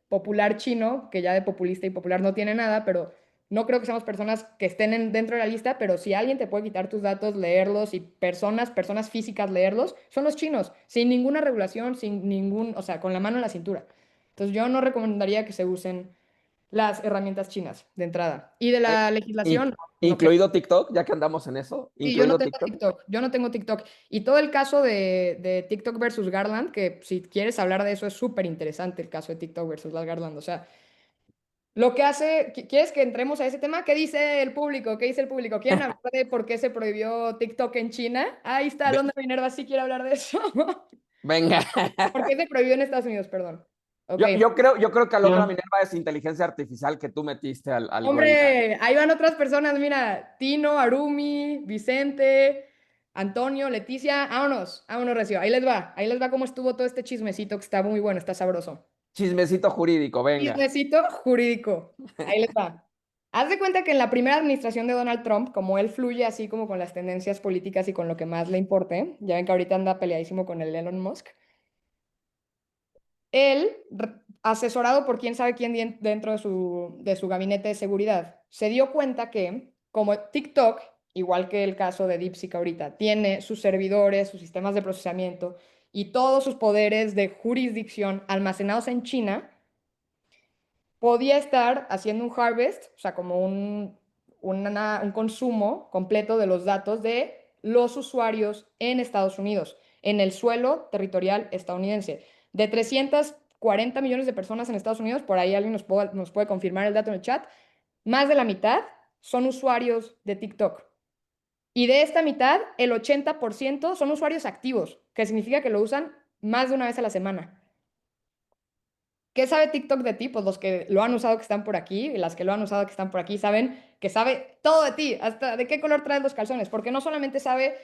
popular chino, que ya de populista y popular no tiene nada, pero no creo que seamos personas que estén dentro de la lista, pero si alguien te puede quitar tus datos, leerlos y personas físicas leerlos, son los chinos, sin ninguna regulación, sin ningún, o sea, con la mano en la cintura. Entonces yo no recomendaría que se usen las herramientas chinas de entrada. Y de Eh, la in- legislación, no creo. incluido TikTok, ya que andamos en eso, Sí, yo no incluido tengo TikTok. TikTok, yo no tengo TikTok. Y todo el caso de TikTok versus Garland, que si quieres hablar de eso es súper interesante el caso de TikTok versus las Garland. O sea, Lo que hace, ¿quieres que entremos a ese tema? ¿Qué dice el público? ¿Qué dice el público? ¿Quieren hablar de por qué se prohibió TikTok en China? Ahí está, Ve- Londra Minerva sí quiere hablar de eso. Venga. ¿Por qué se prohibió en Estados Unidos? Perdón. Ok. Yo creo que Alondra Minerva es inteligencia artificial que tú metiste al webinar. Hombre, ahí van otras personas, mira, Tino, Arumi, Vicente, Antonio, Leticia, vámonos, vámonos, Recio, ahí les va cómo estuvo todo este chismecito que está muy bueno, está sabroso. Chismecito jurídico, venga. Chismecito jurídico, ahí les va. Haz de cuenta que en la primera administración de Donald Trump, como él fluye así como con las tendencias políticas y con lo que más le importe, ya ven que ahorita anda peleadísimo con el Elon Musk, él, asesorado por quién sabe quién dentro de su gabinete de seguridad, se dio cuenta que como TikTok, igual que el caso de DeepSeek ahorita, tiene sus servidores, sus sistemas de procesamiento y todos sus poderes de jurisdicción almacenados en China, podía estar haciendo un harvest, o sea, como un consumo completo de los datos de los usuarios en Estados Unidos, en el suelo territorial estadounidense. De 340 millones de personas en Estados Unidos, por ahí alguien nos puede confirmar el dato en el chat, más de la mitad son usuarios de TikTok. Y de esta mitad, el 80% son usuarios activos, que significa que lo usan más de una vez a la semana. ¿Qué sabe TikTok de ti? Pues los que lo han usado que están por aquí y las que lo han usado que están por aquí saben que sabe todo de ti, hasta de qué color traes los calzones, porque no solamente sabe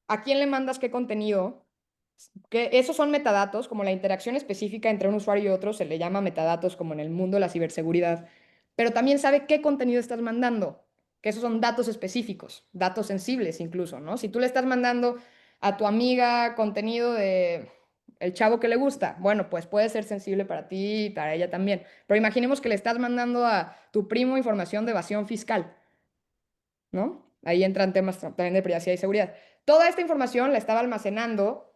a quién le mandas qué contenido, que esos son metadatos, como la interacción específica entre un usuario y otro se le llama metadatos como en el mundo de la ciberseguridad, pero también sabe qué contenido estás mandando, que esos son datos específicos, datos sensibles incluso, ¿no? Si tú le estás mandando a tu amiga contenido de el chavo que le gusta, bueno, pues puede ser sensible para ti y para ella también, pero imaginemos que le estás mandando a tu primo información de evasión fiscal, ¿no? Ahí entran temas también de privacidad y seguridad. Toda esta información la estaba almacenando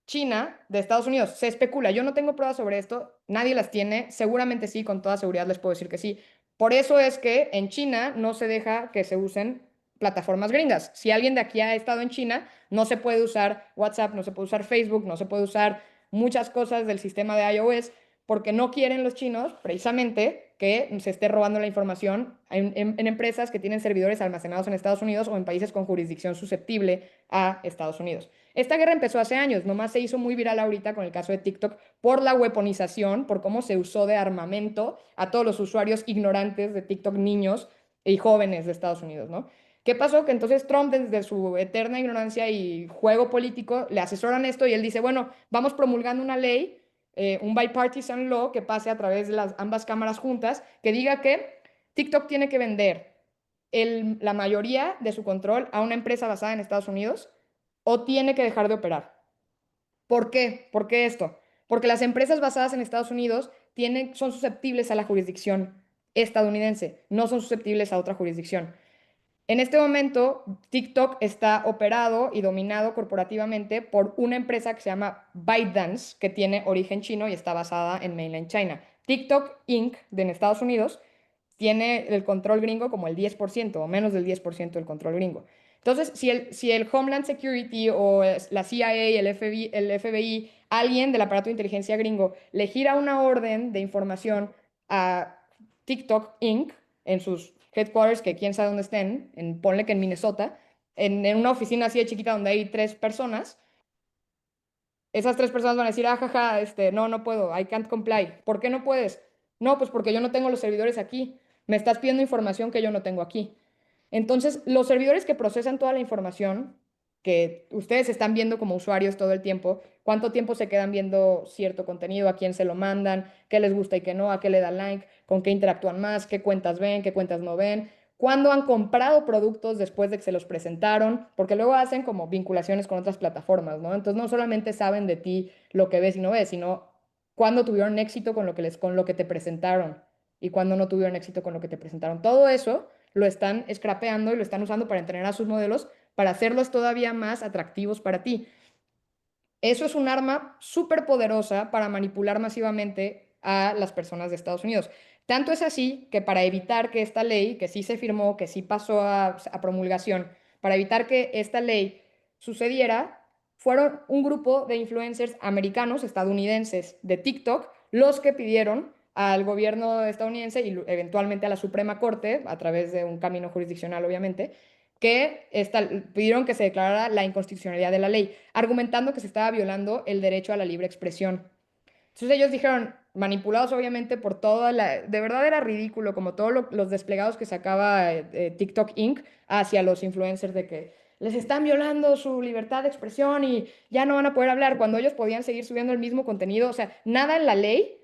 China de Estados Unidos. Se especula, yo no tengo pruebas sobre esto, nadie las tiene, seguramente sí, con toda seguridad les puedo decir que sí. Por eso es que en China no se deja que se usen plataformas gringas. Si alguien de aquí ha estado en China, no se puede usar WhatsApp, no se puede usar Facebook, no se puede usar muchas cosas del sistema de iOS porque no quieren los chinos precisamente que se esté robando la información en empresas que tienen servidores almacenados en Estados Unidos o en países con jurisdicción susceptible a Estados Unidos. Esta guerra empezó hace años, nomás se hizo muy viral ahorita con el caso de TikTok por la weaponización, por cómo se usó de armamento a todos los usuarios ignorantes de TikTok, niños y jóvenes de Estados Unidos, ¿no? ¿Qué pasó? Que entonces Trump, desde su eterna ignorancia y juego político, le asesoran esto y él dice, bueno, vamos promulgando una ley, un bipartisan law que pase a través de las ambas cámaras juntas, que diga que TikTok tiene que vender la mayoría de su control a una empresa basada en Estados Unidos o tiene que dejar de operar. ¿Por qué? ¿Por qué esto? Porque las empresas basadas en Estados Unidos son susceptibles a la jurisdicción estadounidense, no son susceptibles a otra jurisdicción. En este momento, TikTok está operado y dominado corporativamente por una empresa que se llama ByteDance, que tiene origen chino y está basada en mainland China. TikTok Inc. en Estados Unidos tiene el control gringo como el 10% o menos del 10% del control gringo. Entonces, si el Homeland Security o la CIA, el FBI, alguien del aparato de inteligencia gringo le gira una orden de información a TikTok Inc. en sus headquarters, que quién sabe dónde estén, ponle que en Minnesota, en una oficina así de chiquita donde hay 3 personas, esas 3 personas van a decir, ah, jaja, no, no puedo, I can't comply. ¿Por qué no puedes? No, pues porque yo no tengo los servidores aquí. Me estás pidiendo información que yo no tengo aquí. Entonces, los servidores que procesan toda la información que ustedes están viendo como usuarios todo el tiempo, cuánto tiempo se quedan viendo cierto contenido, a quién se lo mandan, qué les gusta y qué no, a qué le dan like, con qué interactúan más, qué cuentas ven, qué cuentas no ven, cuándo han comprado productos después de que se los presentaron, porque luego hacen como vinculaciones con otras plataformas, ¿no? Entonces no solamente saben de ti lo que ves y no ves, sino cuándo tuvieron éxito con lo que te presentaron y cuándo no tuvieron éxito con lo que te presentaron. Todo eso lo están scrapeando y lo están usando para entrenar a sus modelos para hacerlos todavía más atractivos para ti. Eso es un arma súper poderosa para manipular masivamente a las personas de Estados Unidos. Tanto es así que para evitar que esta ley, que sí se firmó, que sí pasó a promulgación, para evitar que esta ley sucediera, fueron un grupo de influencers americanos, estadounidenses, de TikTok, los que pidieron al gobierno estadounidense y eventualmente a la Suprema Corte, a través de un camino jurisdiccional, obviamente, que pidieron que se declarara la inconstitucionalidad de la ley, argumentando que se estaba violando el derecho a la libre expresión. Entonces ellos dijeron, manipulados obviamente por toda la... De verdad era ridículo, como todos los desplegados que sacaba TikTok Inc. hacia los influencers de que les están violando su libertad de expresión y ya no van a poder hablar cuando ellos podían seguir subiendo el mismo contenido. O sea, nada en la ley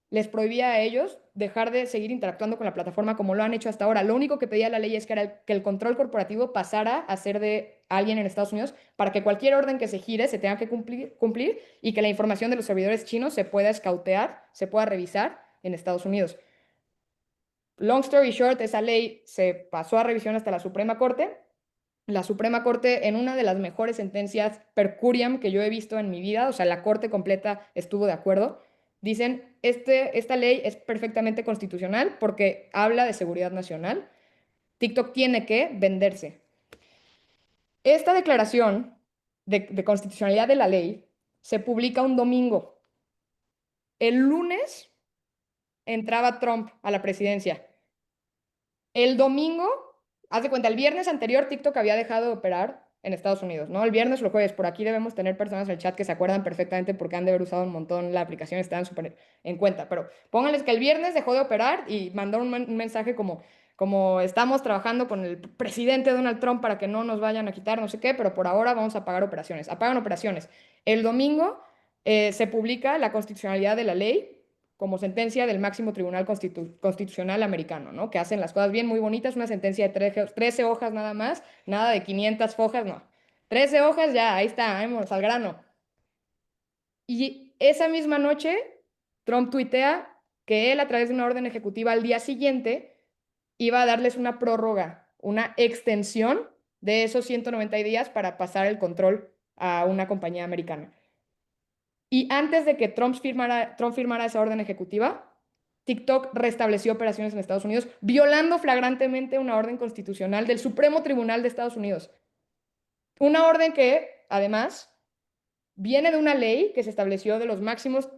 les prohibía a ellos dejar de seguir interactuando con la plataforma como lo han hecho hasta ahora. Lo único que pedía la ley es que, que el control corporativo pasara a ser de alguien en Estados Unidos para que cualquier orden que se gire se tenga que cumplir y que la información de los servidores chinos se pueda escautear, se pueda revisar en Estados Unidos. Long story short, esa ley se pasó a revisión hasta la Suprema Corte. La Suprema Corte, en una de las mejores sentencias per curiam que yo he visto en mi vida, o sea, la Corte completa estuvo de acuerdo, dicen, esta ley es perfectamente constitucional porque habla de seguridad nacional. TikTok tiene que venderse. Esta declaración de constitucionalidad de la ley se publica un domingo. El lunes entraba Trump a la presidencia. El domingo, haz de cuenta, el viernes anterior TikTok había dejado de operar en Estados Unidos, ¿no? El viernes o el jueves, por aquí debemos tener personas en el chat que se acuerdan perfectamente porque han de haber usado un montón la aplicación, están súper en cuenta, pero pónganles que el viernes dejó de operar y mandó un mensaje como estamos trabajando con el presidente Donald Trump para que no nos vayan a quitar no sé qué, pero por ahora vamos a pagar operaciones. Apagan operaciones. El domingo se publica la constitucionalidad de la ley como sentencia del máximo tribunal constitucional americano, ¿no? Que hacen las cosas bien, muy bonitas, una sentencia de 13 hojas nada más, nada de 500 hojas, no. 13 hojas ya, ahí está, vámonos al grano. Y esa misma noche, Trump tuitea que él, a través de una orden ejecutiva al día siguiente, iba a darles una prórroga, una extensión de esos 190 días para pasar el control a una compañía americana. Y antes de que Trump firmara esa orden ejecutiva, TikTok restableció operaciones en Estados Unidos, violando flagrantemente una orden constitucional del Supremo Tribunal de Estados Unidos. Una orden que, además, viene de una ley que se estableció de los máximos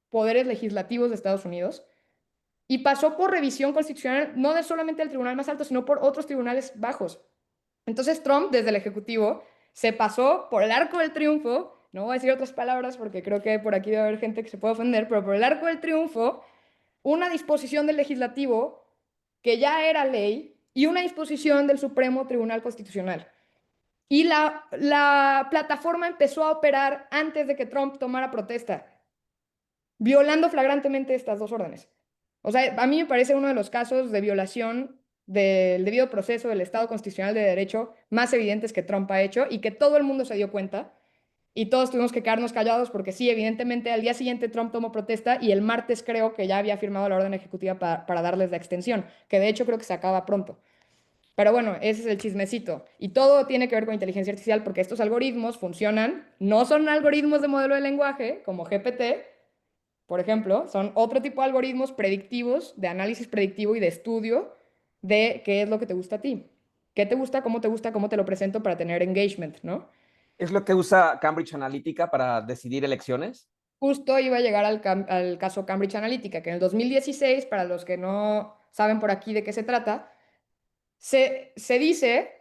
poderes legislativos de Estados Unidos y pasó por revisión constitucional, no de solamente el tribunal más alto, sino por otros tribunales bajos. Entonces Trump, desde el Ejecutivo, se pasó por el arco del triunfo, no voy a decir otras palabras porque creo que por aquí debe haber gente que se puede ofender, pero por el arco del triunfo, una disposición del Legislativo que ya era ley y una disposición del Supremo Tribunal Constitucional. Y la plataforma empezó a operar antes de que Trump tomara protesta, violando flagrantemente estas dos órdenes. O sea, a mí me parece uno de los casos de violación del debido proceso del Estado constitucional de derecho más evidentes que Trump ha hecho y que todo el mundo se dio cuenta y todos tuvimos que quedarnos callados porque sí, evidentemente al día siguiente Trump tomó protesta y el martes creo que ya había firmado la orden ejecutiva para darles la extensión, que de hecho creo que se acaba pronto. Pero bueno, ese es el chismecito. Y todo tiene que ver con inteligencia artificial porque estos algoritmos funcionan, no son algoritmos de modelo de lenguaje como GPT, por ejemplo, son otro tipo de algoritmos predictivos, de análisis predictivo y de estudio de qué es lo que te gusta a ti. ¿Qué te gusta, cómo te lo presento para tener engagement, ¿no? ¿Es lo que usa Cambridge Analytica para decidir elecciones? Justo iba a llegar al caso Cambridge Analytica, que en el 2016, para los que no saben por aquí de qué se trata, se dice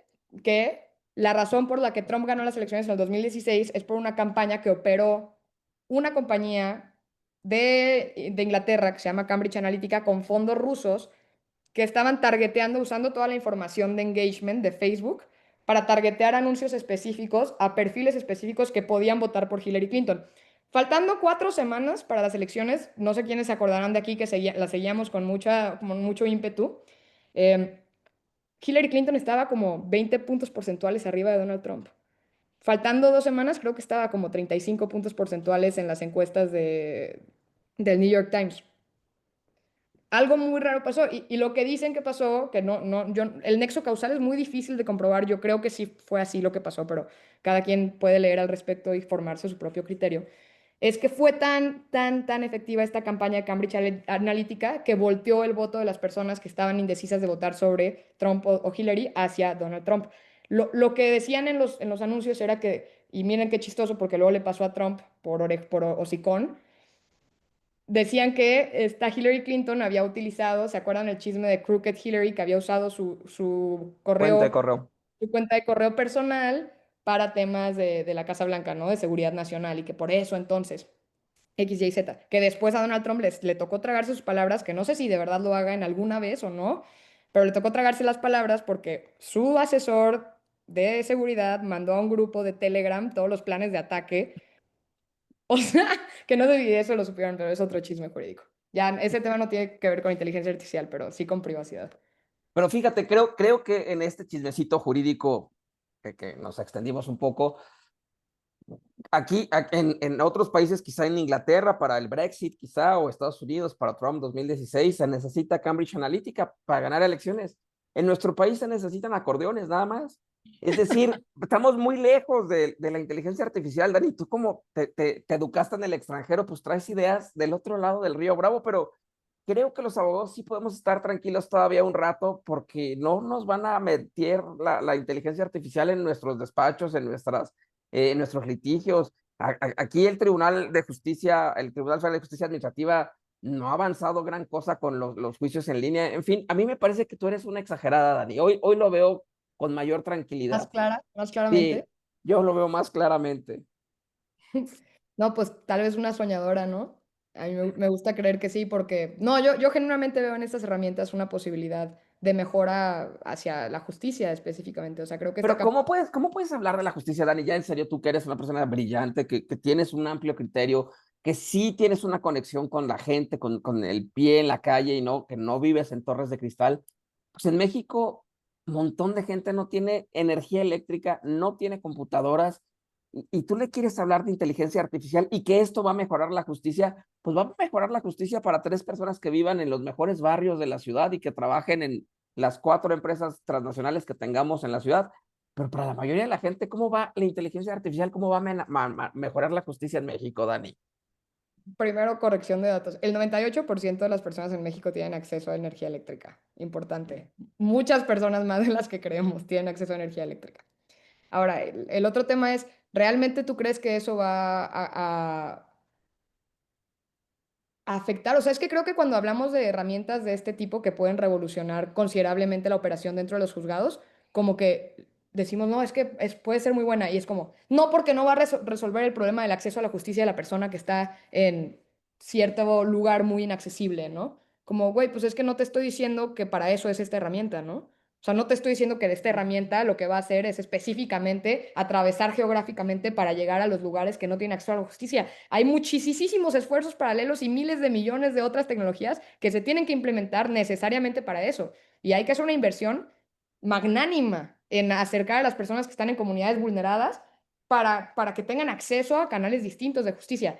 que la razón por la que Trump ganó las elecciones en el 2016 es por una campaña que operó una compañía de Inglaterra que se llama Cambridge Analytica con fondos rusos que estaban targeteando, usando toda la información de engagement de Facebook para targetear anuncios específicos a perfiles específicos que podían votar por Hillary Clinton. Faltando 4 semanas para las elecciones, no sé quiénes se acordarán de aquí que la seguíamos con mucho ímpetu. eh, Hillary Clinton estaba como 20 puntos porcentuales arriba de Donald Trump. Faltando 2 semanas, creo que estaba como 35 puntos porcentuales en las encuestas del New York Times. Algo muy raro pasó y lo que dicen que pasó, que el nexo causal es muy difícil de comprobar, yo creo que sí fue así lo que pasó, pero cada quien puede leer al respecto y formarse su propio criterio, es que fue tan efectiva esta campaña de Cambridge Analytica que volteó el voto de las personas que estaban indecisas de votar sobre Trump o Hillary hacia Donald Trump. Lo que decían en los anuncios era que, y miren qué chistoso porque luego le pasó a Trump por hocicón, decían que esta Hillary Clinton había utilizado, ¿se acuerdan el chisme de Crooked Hillary, que había usado su Cuenta de correo, correo. su cuenta de correo personal para temas de la Casa Blanca, ¿no? De seguridad nacional y que por eso entonces X, Y, Z, que después a Donald Trump le tocó tragarse sus palabras, que no sé si de verdad lo haga en alguna vez o no, pero le tocó tragarse las palabras porque su asesor de seguridad mandó a un grupo de Telegram todos los planes de ataque. O sea, que no sé si eso lo supieron, pero es otro chisme jurídico. Ya, ese tema no tiene que ver con inteligencia artificial, pero sí con privacidad. Pero fíjate, creo que en este chismecito jurídico que nos extendimos un poco, aquí en otros países, quizá en Inglaterra para el Brexit, quizá, o Estados Unidos para Trump 2016, se necesita Cambridge Analytica para ganar elecciones. En nuestro país se necesitan acordeones, nada más. Es decir, estamos muy lejos de la inteligencia artificial, Dani. Tú como te educaste en el extranjero, pues traes ideas del otro lado del río Bravo, pero creo que los abogados sí podemos estar tranquilos todavía un rato porque no nos van a meter la inteligencia artificial en nuestros despachos, en nuestros litigios. Aquí el Tribunal de Justicia, el Tribunal Federal de Justicia Administrativa no ha avanzado gran cosa con los juicios en línea. En fin, a mí me parece que tú eres una exagerada, Dani. Hoy lo veo con mayor Más tranquilidad. clara, más claramente. Sí, yo lo veo más claramente. No, pues tal vez una soñadora, ¿no? A mí me gusta creer que sí, porque no, yo genuinamente veo en estas herramientas una posibilidad de mejora hacia la justicia específicamente. O sea, creo que esta Pero cómo puedes hablar de la justicia, Dani? Ya en serio, tú que eres una persona brillante, que tienes un amplio criterio, que sí tienes una conexión con la gente, con el pie en la calle y no, que no vives en torres de cristal. Pues en México, un montón de gente no tiene energía eléctrica, no tiene computadoras, y tú le quieres hablar de inteligencia artificial y que esto va a mejorar la justicia, pues va a mejorar la justicia para 3 personas que vivan en los mejores barrios de la ciudad y que trabajen en las 4 empresas transnacionales que tengamos en la ciudad. Pero para la mayoría de la gente, ¿cómo va la inteligencia artificial? ¿Cómo va a mejorar la justicia en México, Dani? primero corrección de datos. El 98% de las personas en México tienen acceso a energía eléctrica. Importante. Muchas personas más de las que creemos tienen acceso a energía eléctrica. Ahora, el otro tema es, ¿realmente tú crees que eso va a afectar? O sea, es que creo que cuando hablamos de herramientas de este tipo que pueden revolucionar considerablemente la operación dentro de los juzgados, como que decimos, no, es que puede ser muy buena. Y es como, no, porque no va a resolver el problema del acceso a la justicia de la persona que está en cierto lugar muy inaccesible, ¿no? Como, güey, pues es que no te estoy diciendo que para eso es esta herramienta, ¿no? O sea, no te estoy diciendo que de esta herramienta lo que va a hacer es específicamente atravesar geográficamente para llegar a los lugares que no tienen acceso a la justicia. Hay muchísimos esfuerzos paralelos y miles de millones de otras tecnologías que se tienen que implementar necesariamente para eso. Y hay que hacer una inversión magnánima en acercar a las personas que están en comunidades vulneradas para que tengan acceso a canales distintos de justicia.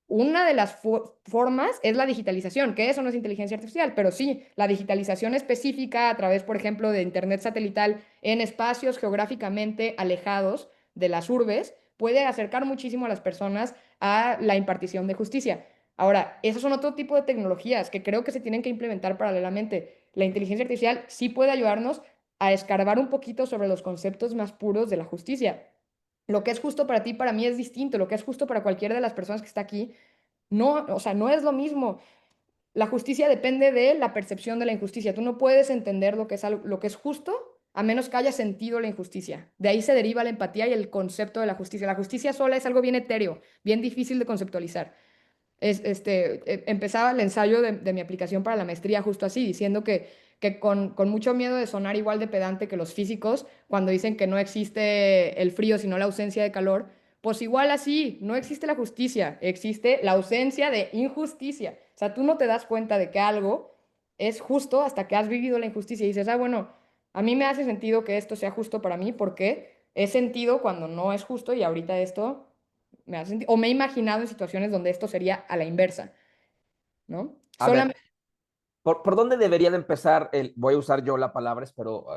Una de las formas es la digitalización, que eso no es inteligencia artificial, pero sí, la digitalización específica a través, por ejemplo, de Internet satelital en espacios geográficamente alejados de las urbes, puede acercar muchísimo a las personas a la impartición de justicia. Ahora, esos son otro tipo de tecnologías que creo que se tienen que implementar paralelamente. La inteligencia artificial sí puede ayudarnos a escarbar un poquito sobre los conceptos más puros de la justicia. Lo que es justo para ti, para mí es distinto. Lo que es justo para cualquiera de las personas que está aquí, no, o sea, no es lo mismo. La justicia depende de la percepción de la injusticia. Tú no puedes entender lo que es, lo que es justo a menos que haya sentido la injusticia. De ahí se deriva la empatía y el concepto de la justicia. La justicia sola es algo bien etéreo, bien difícil de conceptualizar. Empezaba el ensayo de mi aplicación para la maestría justo así, diciendo que con mucho miedo de sonar igual de pedante que los físicos, cuando dicen que no existe el frío sino la ausencia de calor, pues igual así, no existe la justicia, existe la ausencia de injusticia. O sea, tú no te das cuenta de que algo es justo hasta que has vivido la injusticia y dices, ah, bueno, a mí me hace sentido que esto sea justo para mí porque he sentido cuando no es justo y ahorita esto o me he imaginado en situaciones donde esto sería a la inversa, ¿no? A ver, Solamente, ¿por dónde debería de empezar voy a usar yo la palabra, espero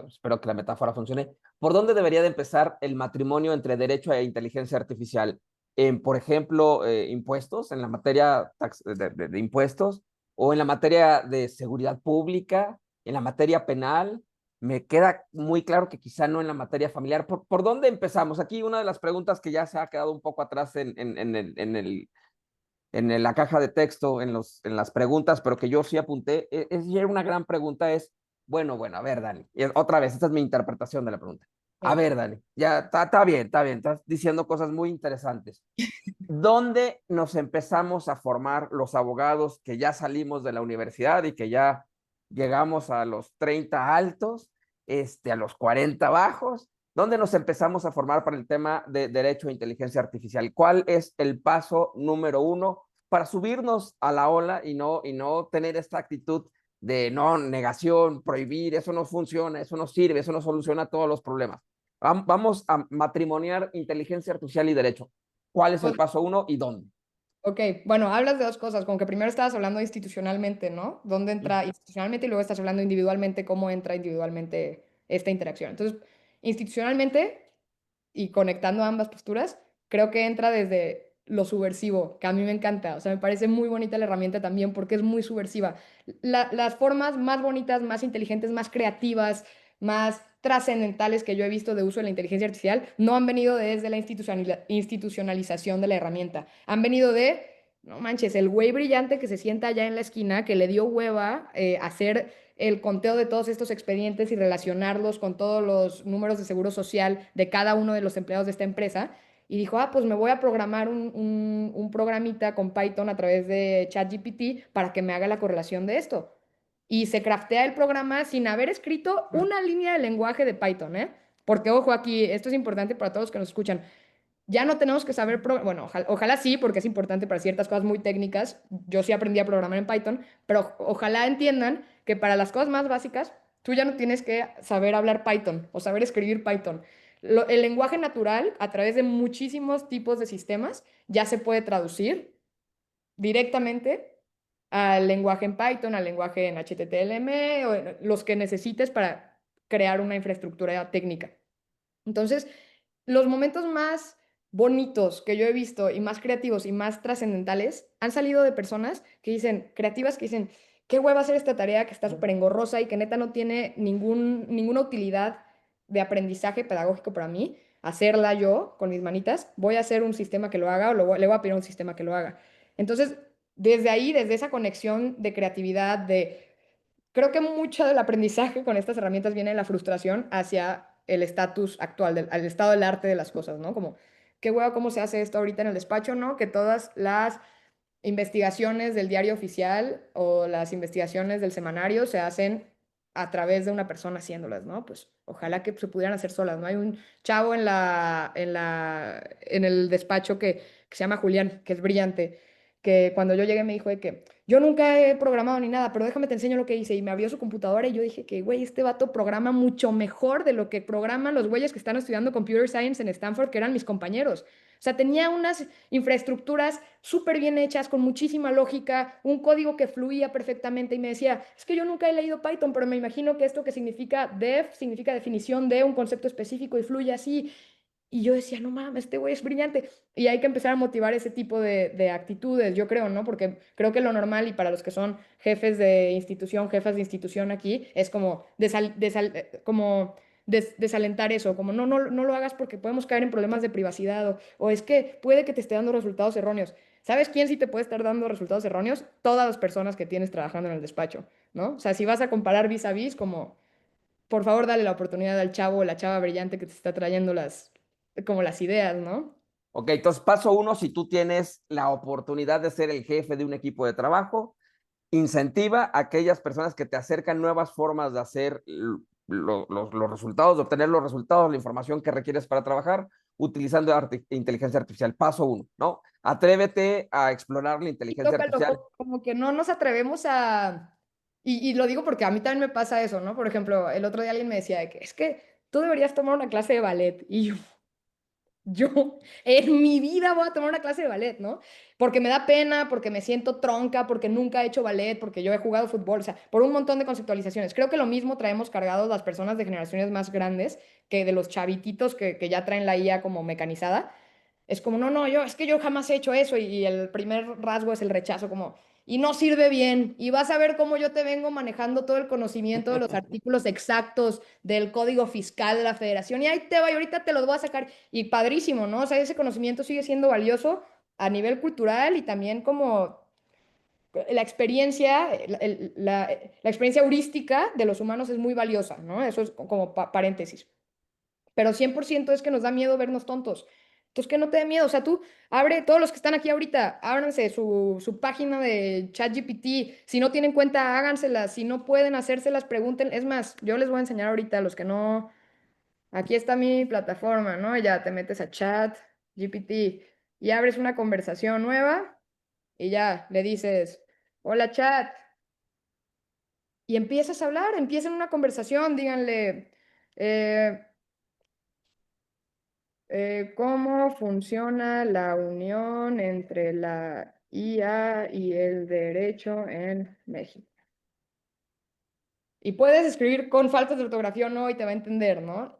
que la metáfora funcione, ¿por dónde debería de empezar el matrimonio entre derecho e inteligencia artificial? En, por ejemplo, impuestos, en la materia de impuestos, o en la materia de seguridad pública, en la materia penal. Me queda muy claro que quizá no en la materia familiar. ¿Por dónde empezamos? Aquí una de las preguntas que ya se ha quedado un poco atrás la caja de texto, en las preguntas, pero que yo sí apunté, es una gran pregunta, es, bueno, a ver, Dani, y otra vez, esta es mi interpretación de la pregunta. A Sí. ver, Dani, ya está bien, estás diciendo cosas muy interesantes. ¿Dónde nos empezamos a formar los abogados que ya salimos de la universidad y que ya llegamos a los 30 altos, a los 40 bajos? ¿Dónde nos empezamos a formar para el tema de derecho a inteligencia artificial? ¿Cuál es el paso número uno para subirnos a la ola y no tener esta actitud de no, negación, prohibir, eso no funciona, eso no sirve, eso no soluciona todos los problemas? Vamos a matrimoniar inteligencia artificial y derecho. ¿Cuál es el paso uno y dónde? Ok, bueno, hablas de dos cosas, como que primero estabas hablando institucionalmente, ¿no? ¿Dónde entra institucionalmente? Y luego estás hablando individualmente, cómo entra individualmente esta interacción. Entonces, institucionalmente y conectando ambas posturas, creo que entra desde lo subversivo, que a mí me encanta. O sea, me parece muy bonita la herramienta también porque es muy subversiva. Las formas más bonitas, más inteligentes, más creativas, más trascendentales que yo he visto de uso de la inteligencia artificial no han venido desde la institucionalización de la herramienta. Han venido de, no manches, el güey brillante que se sienta allá en la esquina, que le dio hueva hacer el conteo de todos estos expedientes y relacionarlos con todos los números de seguro social de cada uno de los empleados de esta empresa. Y dijo, pues me voy a programar un programita con Python a través de ChatGPT para que me haga la correlación de esto. Y se craftea el programa sin haber escrito una línea de lenguaje de Python, ¿eh? Porque, ojo, aquí, esto es importante para todos los que nos escuchan. Ya no tenemos que saber, bueno, ojalá sí, porque es importante para ciertas cosas muy técnicas. Yo sí aprendí a programar en Python, pero ojalá entiendan que para las cosas más básicas, tú ya no tienes que saber hablar Python o saber escribir Python. El lenguaje natural, a través de muchísimos tipos de sistemas, ya se puede traducir directamente al lenguaje en Python, al lenguaje en HTML o los que necesites para crear una infraestructura técnica. Entonces, los momentos más bonitos que yo he visto y más creativos y más trascendentales han salido de personas que dicen, creativas que dicen, qué hueva hacer esta tarea que está súper engorrosa y que neta no tiene ninguna utilidad de aprendizaje pedagógico para mí, hacerla yo con mis manitas, voy a hacer un sistema que lo haga o le voy a pedir a un sistema que lo haga. Entonces, desde ahí, desde esa conexión de creatividad, de creo que mucho del aprendizaje con estas herramientas viene de la frustración hacia el estatus actual, al estado del arte de las cosas, ¿no? Como, qué huevo, cómo se hace esto ahorita en el despacho, ¿no? Que todas las investigaciones del diario oficial o las investigaciones del semanario se hacen a través de una persona haciéndolas, ¿no? Pues ojalá que se pudieran hacer solas, ¿no? Hay un chavo en el despacho que se llama Julián, que es brillante, que cuando yo llegué me dijo de que yo nunca he programado ni nada, pero déjame te enseño lo que hice y me abrió su computadora y yo dije que, güey, este vato programa mucho mejor de lo que programan los güeyes que están estudiando Computer Science en Stanford, que eran mis compañeros. O sea, tenía unas infraestructuras súper bien hechas, con muchísima lógica, un código que fluía perfectamente y me decía, es que yo nunca he leído Python, pero me imagino que esto que significa def significa definición de un concepto específico y fluye así. Y yo decía, no mames, este güey es brillante. Y hay que empezar a motivar ese tipo de actitudes, yo creo, ¿no? Porque creo que lo normal y para los que son jefes de institución, jefas de institución aquí, es como, como desalentar eso, como no lo hagas porque podemos caer en problemas de privacidad o es que puede que te esté dando resultados erróneos. ¿Sabes quién sí te puede estar dando resultados erróneos? Todas las personas que tienes trabajando en el despacho, ¿no? O sea, si vas a comparar vis a vis, como por favor, dale la oportunidad al chavo o la chava brillante que te está trayendo como las ideas, ¿no? Ok, entonces paso uno, si tú tienes la oportunidad de ser el jefe de un equipo de trabajo, incentiva a aquellas personas que te acercan nuevas formas de hacer los resultados, de obtener los resultados, la información que requieres para trabajar, utilizando inteligencia artificial. Paso uno, ¿no? Atrévete a explorar la Y inteligencia tócalo, artificial. como que no nos atrevemos a... Y lo digo porque a mí también me pasa eso, ¿no? Por ejemplo, el otro día alguien me decía de que es que tú deberías tomar una clase de ballet. Y yo en mi vida voy a tomar una clase de ballet, ¿no? Porque me da pena, porque me siento tronca, porque nunca he hecho ballet, porque yo he jugado fútbol, o sea, por un montón de conceptualizaciones. Creo que lo mismo traemos cargados las personas de generaciones más grandes que de los chavititos que ya traen la IA como mecanizada. Es como, es que yo jamás he hecho eso y el primer rasgo es el rechazo, como, y no sirve bien, y vas a ver cómo yo te vengo manejando todo el conocimiento de los artículos exactos del Código Fiscal de la Federación, y ahí te va, y ahorita te los voy a sacar, y padrísimo, ¿no? O sea, ese conocimiento sigue siendo valioso a nivel cultural y también como la experiencia, la experiencia heurística de los humanos es muy valiosa, ¿no? Eso es como paréntesis. Pero 100% es que nos da miedo vernos tontos. Entonces, que no te dé miedo. O sea, tú abre, todos los que están aquí ahorita, ábranse su página de ChatGPT. Si no tienen cuenta, háganselas. Si no pueden hacérselas, pregunten. Es más, yo les voy a enseñar ahorita a los que no. Aquí está mi plataforma, ¿no? Ya te metes a ChatGPT y abres una conversación nueva y ya le dices, hola chat, y empiezas a hablar, empiezan una conversación, díganle, eh, ¿cómo funciona la unión entre la IA y el derecho en México? Y puedes escribir con faltas de ortografía o no y te va a entender, ¿no?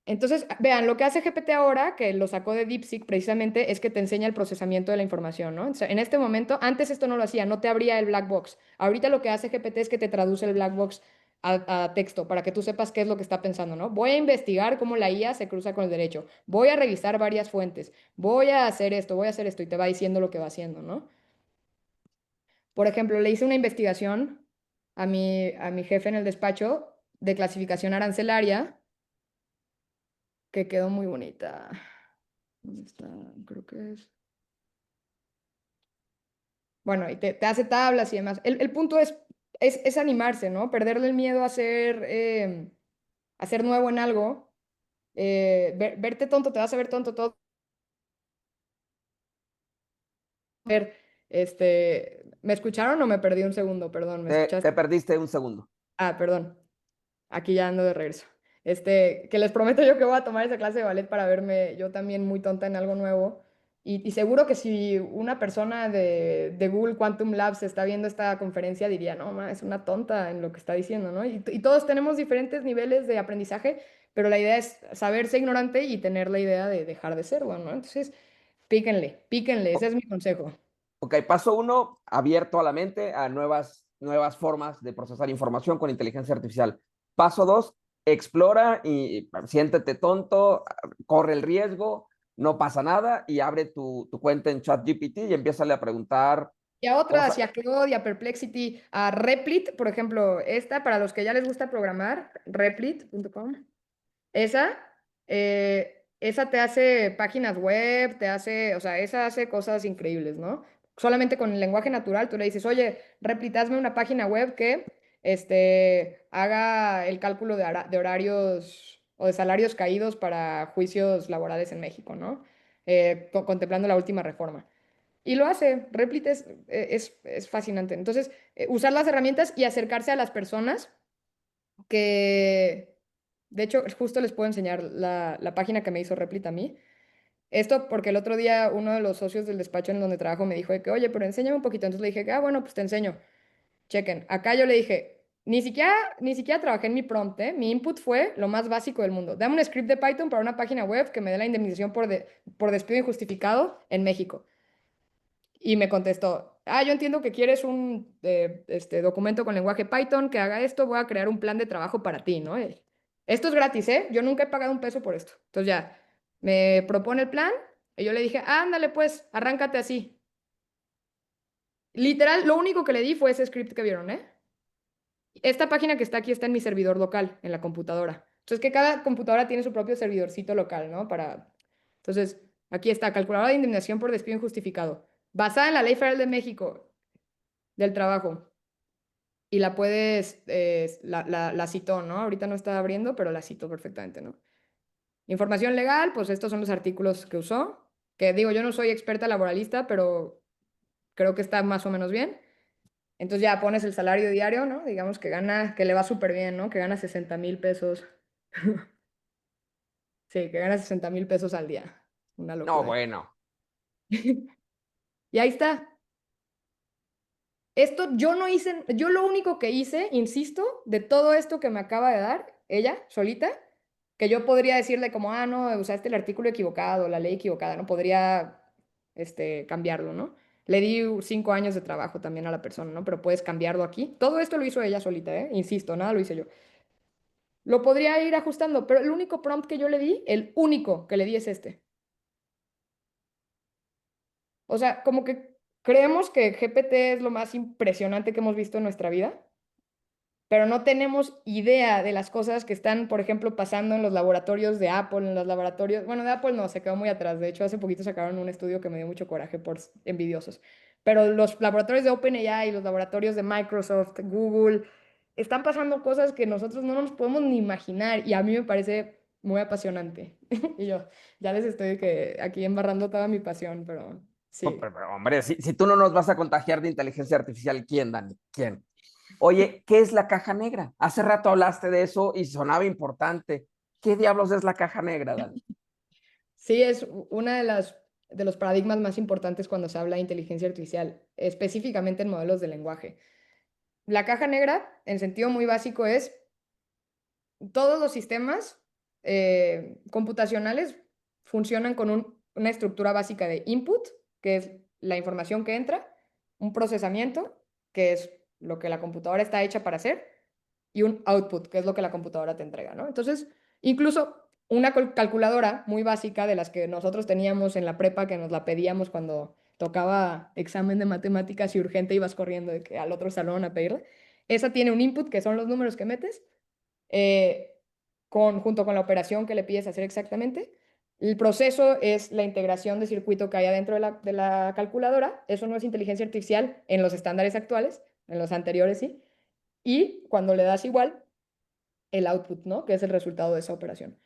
Entonces, vean, lo que hace GPT ahora, que lo sacó de DeepSeek precisamente, es que te enseña el procesamiento de la información, ¿no? O sea, en este momento, antes esto no lo hacía, no te abría el black box. Ahorita lo que hace GPT es que te traduce el black box a texto para que tú sepas qué es lo que está pensando, ¿no? Voy a investigar cómo la IA se cruza con el derecho. Voy a revisar varias fuentes. Voy a hacer esto, voy a hacer esto y te va diciendo lo que va haciendo, ¿no? Por ejemplo, le hice una investigación a mi jefe en el despacho de clasificación arancelaria que quedó muy bonita. ¿Dónde está? Creo que es. Bueno, y te hace tablas y demás. El punto es animarse, ¿no? Perderle el miedo a ser nuevo en algo. Verte tonto, te vas a ver tonto todo. Ver, ¿me escucharon o me perdí un segundo? Perdón, ¿me Te escuchaste? perdiste un segundo. Ah, perdón. Aquí ya ando de regreso. Que les prometo yo que voy a tomar esa clase de ballet para verme yo también muy tonta en algo nuevo. Y seguro que si una persona de Google Quantum Labs está viendo esta conferencia, diría, no, ma, es una tonta en lo que está diciendo, ¿no? Y todos tenemos diferentes niveles de aprendizaje, pero la idea es saberse ignorante y tener la idea de dejar de serlo, ¿no? Entonces, píquenle, píquenle, ese es mi consejo. Ok, paso uno, abierto a la mente a nuevas formas de procesar información con inteligencia artificial. Paso dos, explora y siéntete tonto, corre el riesgo, no pasa nada y abre tu cuenta en ChatGPT y empiézale a preguntar Y a otras, cosas. y a Claude, y a Perplexity, a Replit, por ejemplo, esta, para los que ya les gusta programar, replit.com. Esa, esa te hace páginas web, te hace, o sea, esa hace cosas increíbles, ¿no? Solamente con el lenguaje natural, tú le dices, oye, replitasme una página web que haga el cálculo de horarios o de salarios caídos para juicios laborales en México, ¿no? Contemplando la última reforma. Y lo hace, Replit es fascinante. Entonces, usar las herramientas y acercarse a las personas que, de hecho, justo les puedo enseñar la página que me hizo Replit a mí. Esto porque el otro día uno de los socios del despacho en donde trabajo me dijo de que, oye, pero enséñame un poquito. Entonces le dije que, ah, bueno, pues te enseño. Chequen. Acá yo le dije, ni siquiera trabajé en mi prompt, ¿eh? Mi input fue lo más básico del mundo. Dame un script de Python para una página web que me dé la indemnización por despido injustificado en México. Y me contestó, ah, yo entiendo que quieres un documento con lenguaje Python que haga esto, voy a crear un plan de trabajo para ti, ¿no? Esto es gratis, ¿eh? Yo nunca he pagado un peso por esto. Entonces ya, me propone el plan y yo le dije, ándale pues, arráncate así. Literal, lo único que le di fue ese script que vieron, ¿eh? Esta página que está aquí está en mi servidor local, en la computadora. Entonces, que cada computadora tiene su propio servidorcito local, ¿no? Entonces, aquí está, calculadora de indemnización por despido injustificado, basada en la Ley Federal de México del trabajo. Y la puedes, la citó, ¿no? Ahorita no está abriendo, pero la citó perfectamente, ¿no? Información legal, pues estos son los artículos que usó, que digo, yo no soy experta laboralista, pero creo que está más o menos bien. Entonces ya pones el salario diario, ¿no? Digamos que le va súper bien, ¿no? Que gana 60,000 pesos. Sí, que gana 60,000 pesos al día. Una No, locura. bueno. Y ahí está. Esto yo no hice, yo lo único que hice, insisto, de todo esto que me acaba de dar ella solita, que yo podría decirle como, ah, no, usaste el artículo equivocado, la ley equivocada, no podría, cambiarlo, ¿no? Le di 5 años de trabajo también a la persona, ¿no? Pero puedes cambiarlo aquí. Todo esto lo hizo ella solita, ¿eh? Insisto, nada lo hice yo. Lo podría ir ajustando, pero el único prompt que yo le di, el único que le di es este. O sea, como que creemos que GPT es lo más impresionante que hemos visto en nuestra vida, pero no tenemos idea de las cosas que están, por ejemplo, pasando en los laboratorios de Apple, en los laboratorios, bueno, de Apple no, se quedó muy atrás. De hecho, hace poquito sacaron un estudio que me dio mucho coraje por envidiosos. Pero los laboratorios de OpenAI, los laboratorios de Microsoft, Google, están pasando cosas que nosotros no nos podemos ni imaginar y a mí me parece muy apasionante. Y yo ya les estoy aquí embarrando toda mi pasión, pero sí. Pero, hombre, si tú no nos vas a contagiar de inteligencia artificial, ¿quién, Dani? ¿Quién? Oye, ¿qué es la caja negra? Hace rato hablaste de eso y sonaba importante. ¿Qué diablos es la caja negra, Dani? Sí, es una de los paradigmas más importantes cuando se habla de inteligencia artificial, específicamente en modelos de lenguaje. La caja negra, en sentido muy básico, es todos los sistemas computacionales funcionan con una estructura básica de input, que es la información que entra, un procesamiento, que es lo que la computadora está hecha para hacer, y un output, que es lo que la computadora te entrega, ¿no? Entonces, incluso una calculadora muy básica de las que nosotros teníamos en la prepa, que nos la pedíamos cuando tocaba examen de matemáticas y urgente ibas corriendo de que al otro salón a pedirla, esa tiene un input, que son los números que metes, eh, junto con la operación que le pides hacer exactamente. El proceso es la integración de circuito que hay adentro de la calculadora. Eso no es inteligencia artificial en los estándares actuales, en los anteriores sí. Y cuando le das igual, el output, ¿no? Que es el resultado de esa operación.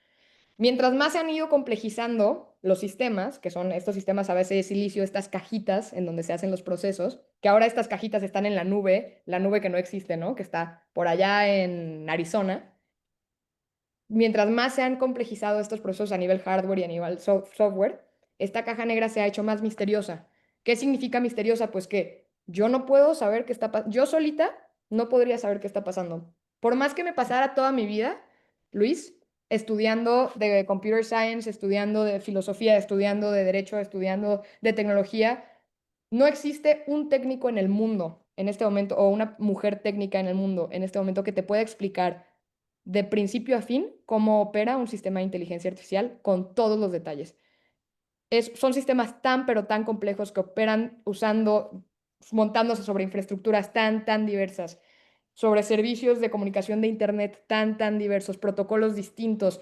Mientras más se han ido complejizando los sistemas, que son estos sistemas a veces de silicio, estas cajitas en donde se hacen los procesos, que ahora estas cajitas están en la nube que no existe, ¿no? Que está por allá en Arizona. Mientras más se han complejizado estos procesos a nivel hardware y a nivel software, esta caja negra se ha hecho más misteriosa. ¿Qué significa misteriosa? Pues que yo no puedo saber qué está pasando. Yo solita no podría saber qué está pasando. Por más que me pasara toda mi vida, Luis, estudiando de computer science, estudiando de filosofía, estudiando de derecho, estudiando de tecnología, no existe un técnico en el mundo en este momento, o una mujer técnica en el mundo en este momento que te pueda explicar de principio a fin cómo opera un sistema de inteligencia artificial con todos los detalles. Son sistemas tan, pero tan complejos que operan montándose sobre infraestructuras tan diversas, sobre servicios de comunicación de Internet tan diversos, protocolos distintos.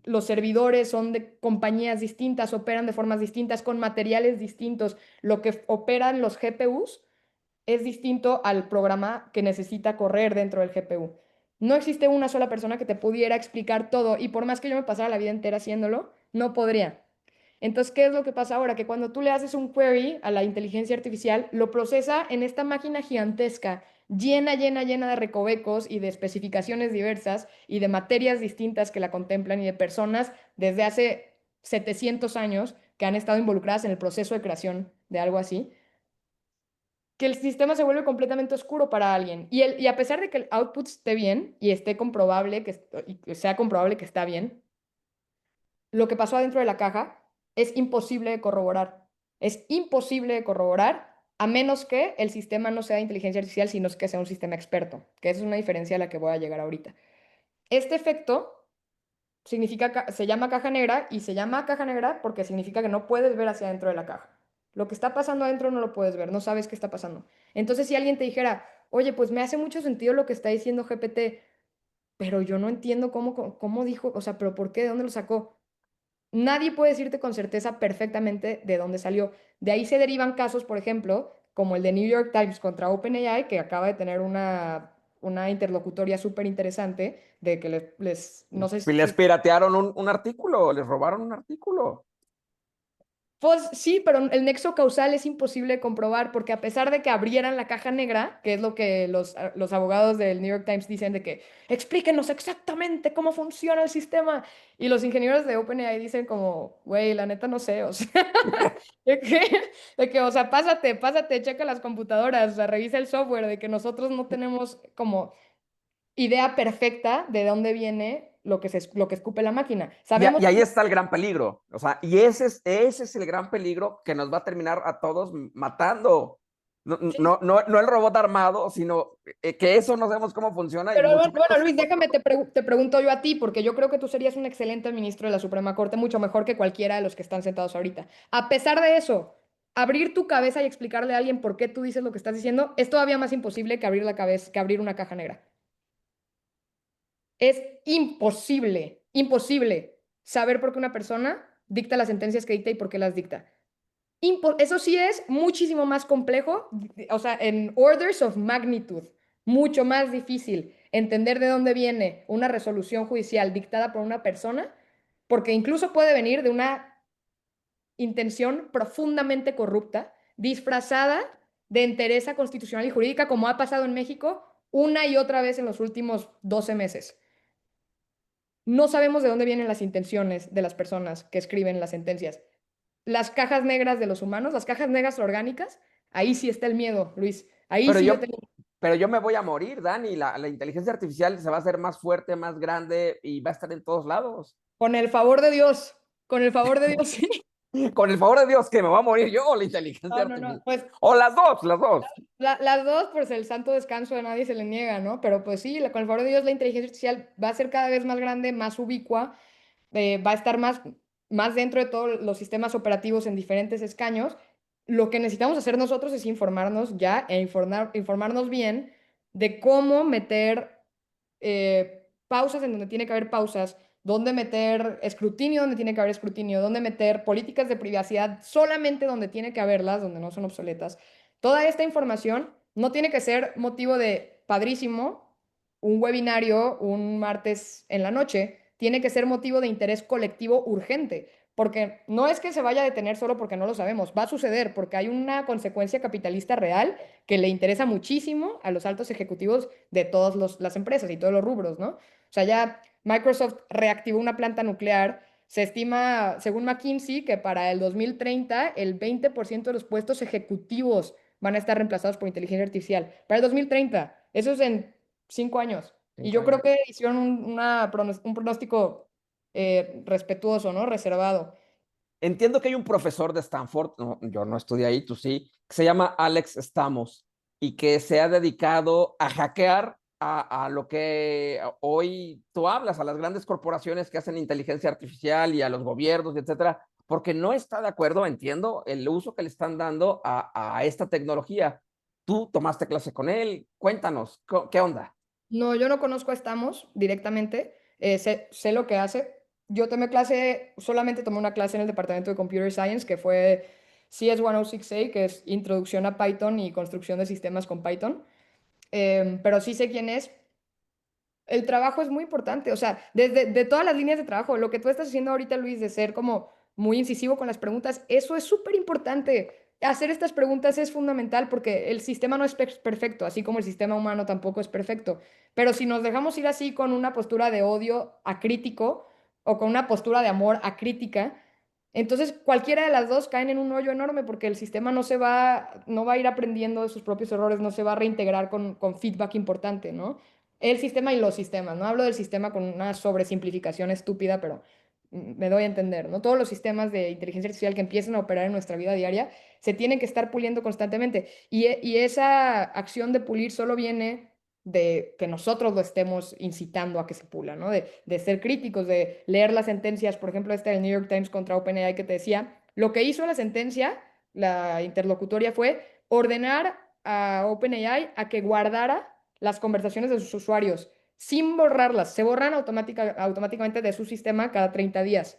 Los servidores son de compañías distintas, operan de formas distintas, con materiales distintos. Lo que operan los GPUs es distinto al programa que necesita correr dentro del GPU. No existe una sola persona que te pudiera explicar todo y por más que yo me pasara la vida entera haciéndolo, no podría. Entonces, ¿qué es lo que pasa ahora? Que cuando tú le haces un query a la inteligencia artificial, lo procesa en esta máquina gigantesca, llena de recovecos y de especificaciones diversas y de materias distintas que la contemplan y de personas desde hace 700 años que han estado involucradas en el proceso de creación de algo así, que el sistema se vuelve completamente oscuro para alguien. Y a pesar de que el output esté bien y esté comprobable, y que sea comprobable que está bien, lo que pasó adentro de la caja es imposible de corroborar. Es imposible de corroborar a menos que el sistema no sea de inteligencia artificial, sino que sea un sistema experto, que esa es una diferencia a la que voy a llegar ahorita. Este efecto se llama caja negra y se llama caja negra porque significa que no puedes ver hacia adentro de la caja. Lo que está pasando adentro no lo puedes ver, no sabes qué está pasando. Entonces, si alguien te dijera, oye, pues me hace mucho sentido lo que está diciendo GPT, pero yo no entiendo cómo dijo, o sea, pero ¿por qué? ¿De dónde lo sacó? Nadie puede decirte con certeza perfectamente de dónde salió. De ahí se derivan casos, por ejemplo, como el de New York Times contra OpenAI, que acaba de tener una interlocutoria súper interesante de que no sé Les si. piratearon un artículo, les robaron un artículo. Pues sí, pero el nexo causal es imposible de comprobar porque a pesar de que abrieran la caja negra, que es lo que los abogados del New York Times dicen de que explíquenos exactamente cómo funciona el sistema, y los ingenieros de OpenAI dicen como, güey, la neta no sé, o sea, de que, o sea, pásate, checa las computadoras, o sea, revisa el software, de que nosotros no tenemos como idea perfecta de dónde viene lo que escupe la máquina. Sabemos Y ahí está el gran peligro. O sea, y ese es el gran peligro que nos va a terminar a todos matando. No, Sí, sí. no el robot armado, sino que eso no sabemos cómo funciona y Pero mucho bueno, menos. Luis, déjame te pregunto yo a ti, porque yo creo que tú serías un excelente ministro de la Suprema Corte, mucho mejor que cualquiera de los que están sentados ahorita. A pesar de eso, abrir tu cabeza y explicarle a alguien por qué tú dices lo que estás diciendo es todavía más imposible que abrir la cabeza, que abrir una caja negra. Es imposible, imposible saber por qué una persona dicta las sentencias que dicta y por qué las dicta. Eso sí es muchísimo más complejo, o sea, en orders of magnitude, mucho más difícil entender de dónde viene una resolución judicial dictada por una persona, porque incluso puede venir de una intención profundamente corrupta, disfrazada de entereza constitucional y jurídica, como ha pasado en México una y otra vez en los últimos 12 meses. No sabemos de dónde vienen las intenciones de las personas que escriben las sentencias. Las cajas negras de los humanos, las cajas negras orgánicas, ahí sí está el miedo, Luis. Ahí Pero sí yo yo, tengo. pero yo me voy a morir, Dani. La inteligencia artificial se va a hacer más fuerte, más grande y va a estar en todos lados. Con el favor de Dios, con el favor de Dios, sí. Con el favor de Dios, que me va a morir yo o la inteligencia No, no, no. artificial. Pues O las dos, las dos. las dos, pues el santo descanso de nadie se le niega, ¿no? Pero pues sí, con el favor de Dios, la inteligencia artificial va a ser cada vez más grande, más ubicua, va a estar más dentro de todos los sistemas operativos en diferentes escaños. Lo que necesitamos hacer nosotros es informarnos ya e informarnos bien de cómo meter pausas en donde tiene que haber pausas, dónde meter escrutinio donde tiene que haber escrutinio, dónde meter políticas de privacidad solamente donde tiene que haberlas, donde no son obsoletas. Toda esta información no tiene que ser motivo de padrísimo, un webinario un martes en la noche, tiene que ser motivo de interés colectivo urgente, porque no es que se vaya a detener solo porque no lo sabemos, va a suceder porque hay una consecuencia capitalista real que le interesa muchísimo a los altos ejecutivos de todas las empresas y todos los rubros, ¿no? O sea, ya Microsoft reactivó una planta nuclear. Se estima, según McKinsey, que para el 2030 el 20% de los puestos ejecutivos van a estar reemplazados por inteligencia artificial. Para el 2030, eso es en 5 años. Y Cinco yo creo años. que hicieron un pronóstico respetuoso, ¿no? Reservado. Entiendo que hay un profesor de Stanford, no, yo no estudié ahí, tú sí, que se llama Alex Stamos y que se ha dedicado a hackear a lo que hoy tú hablas, a las grandes corporaciones que hacen inteligencia artificial y a los gobiernos, etcétera, porque no está de acuerdo, entiendo, el uso que le están dando a esta tecnología. Tú tomaste clase con él, cuéntanos, ¿qué onda? No, yo no conozco a Estamos directamente, sé lo que hace. Yo tomé clase, solamente tomé una clase en el departamento de Computer Science, que fue CS 106A, que es Introducción a Python y Construcción de Sistemas con Python. Pero sí sé quién es. El trabajo es muy importante, o sea, desde de todas las líneas de trabajo, lo que tú estás haciendo ahorita, Luis, de ser como muy incisivo con las preguntas, eso es súper importante. Hacer estas preguntas es fundamental porque el sistema no es perfecto, así como el sistema humano tampoco es perfecto. Pero si nos dejamos ir así con una postura de odio acrítico o con una postura de amor acrítica, entonces cualquiera de las dos caen en un hoyo enorme porque el sistema no va a ir aprendiendo de sus propios errores, no se va a reintegrar con feedback importante, ¿no? El sistema y los sistemas, no hablo del sistema con una sobresimplificación estúpida, pero me doy a entender, ¿no? Todos los sistemas de inteligencia artificial que empiezan a operar en nuestra vida diaria se tienen que estar puliendo constantemente. Y esa acción de pulir solo viene de que nosotros lo estemos incitando a que se pula, ¿no? De ser críticos, de leer las sentencias, por ejemplo, esta del New York Times contra OpenAI que te decía, lo que hizo la sentencia, la interlocutoria fue ordenar a OpenAI a que guardara las conversaciones de sus usuarios sin borrarlas. Se borran automáticamente de su sistema cada 30 días.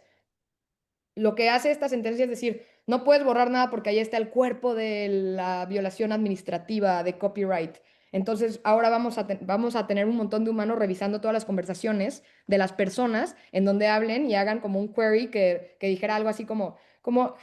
Lo que hace esta sentencia es decir, no puedes borrar nada porque ahí está el cuerpo de la violación administrativa de copyright. Entonces, ahora vamos a tener un montón de humanos revisando todas las conversaciones de las personas en donde hablen y hagan como un query que dijera algo así como,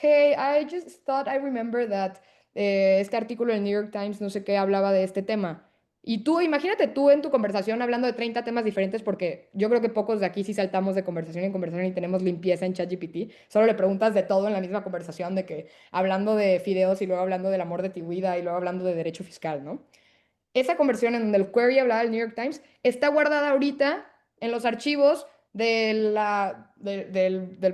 hey, I just thought I remember that este artículo del New York Times, no sé qué, hablaba de este tema. Y tú, imagínate tú en tu conversación hablando de 30 temas diferentes, porque yo creo que pocos de aquí sí saltamos de conversación en conversación y tenemos limpieza en ChatGPT. Solo le preguntas de todo en la misma conversación, de que hablando de fideos y luego hablando del amor de tu vida y luego hablando de derecho fiscal, ¿no? Esa conversión en donde el query hablaba del New York Times está guardada ahorita en los archivos del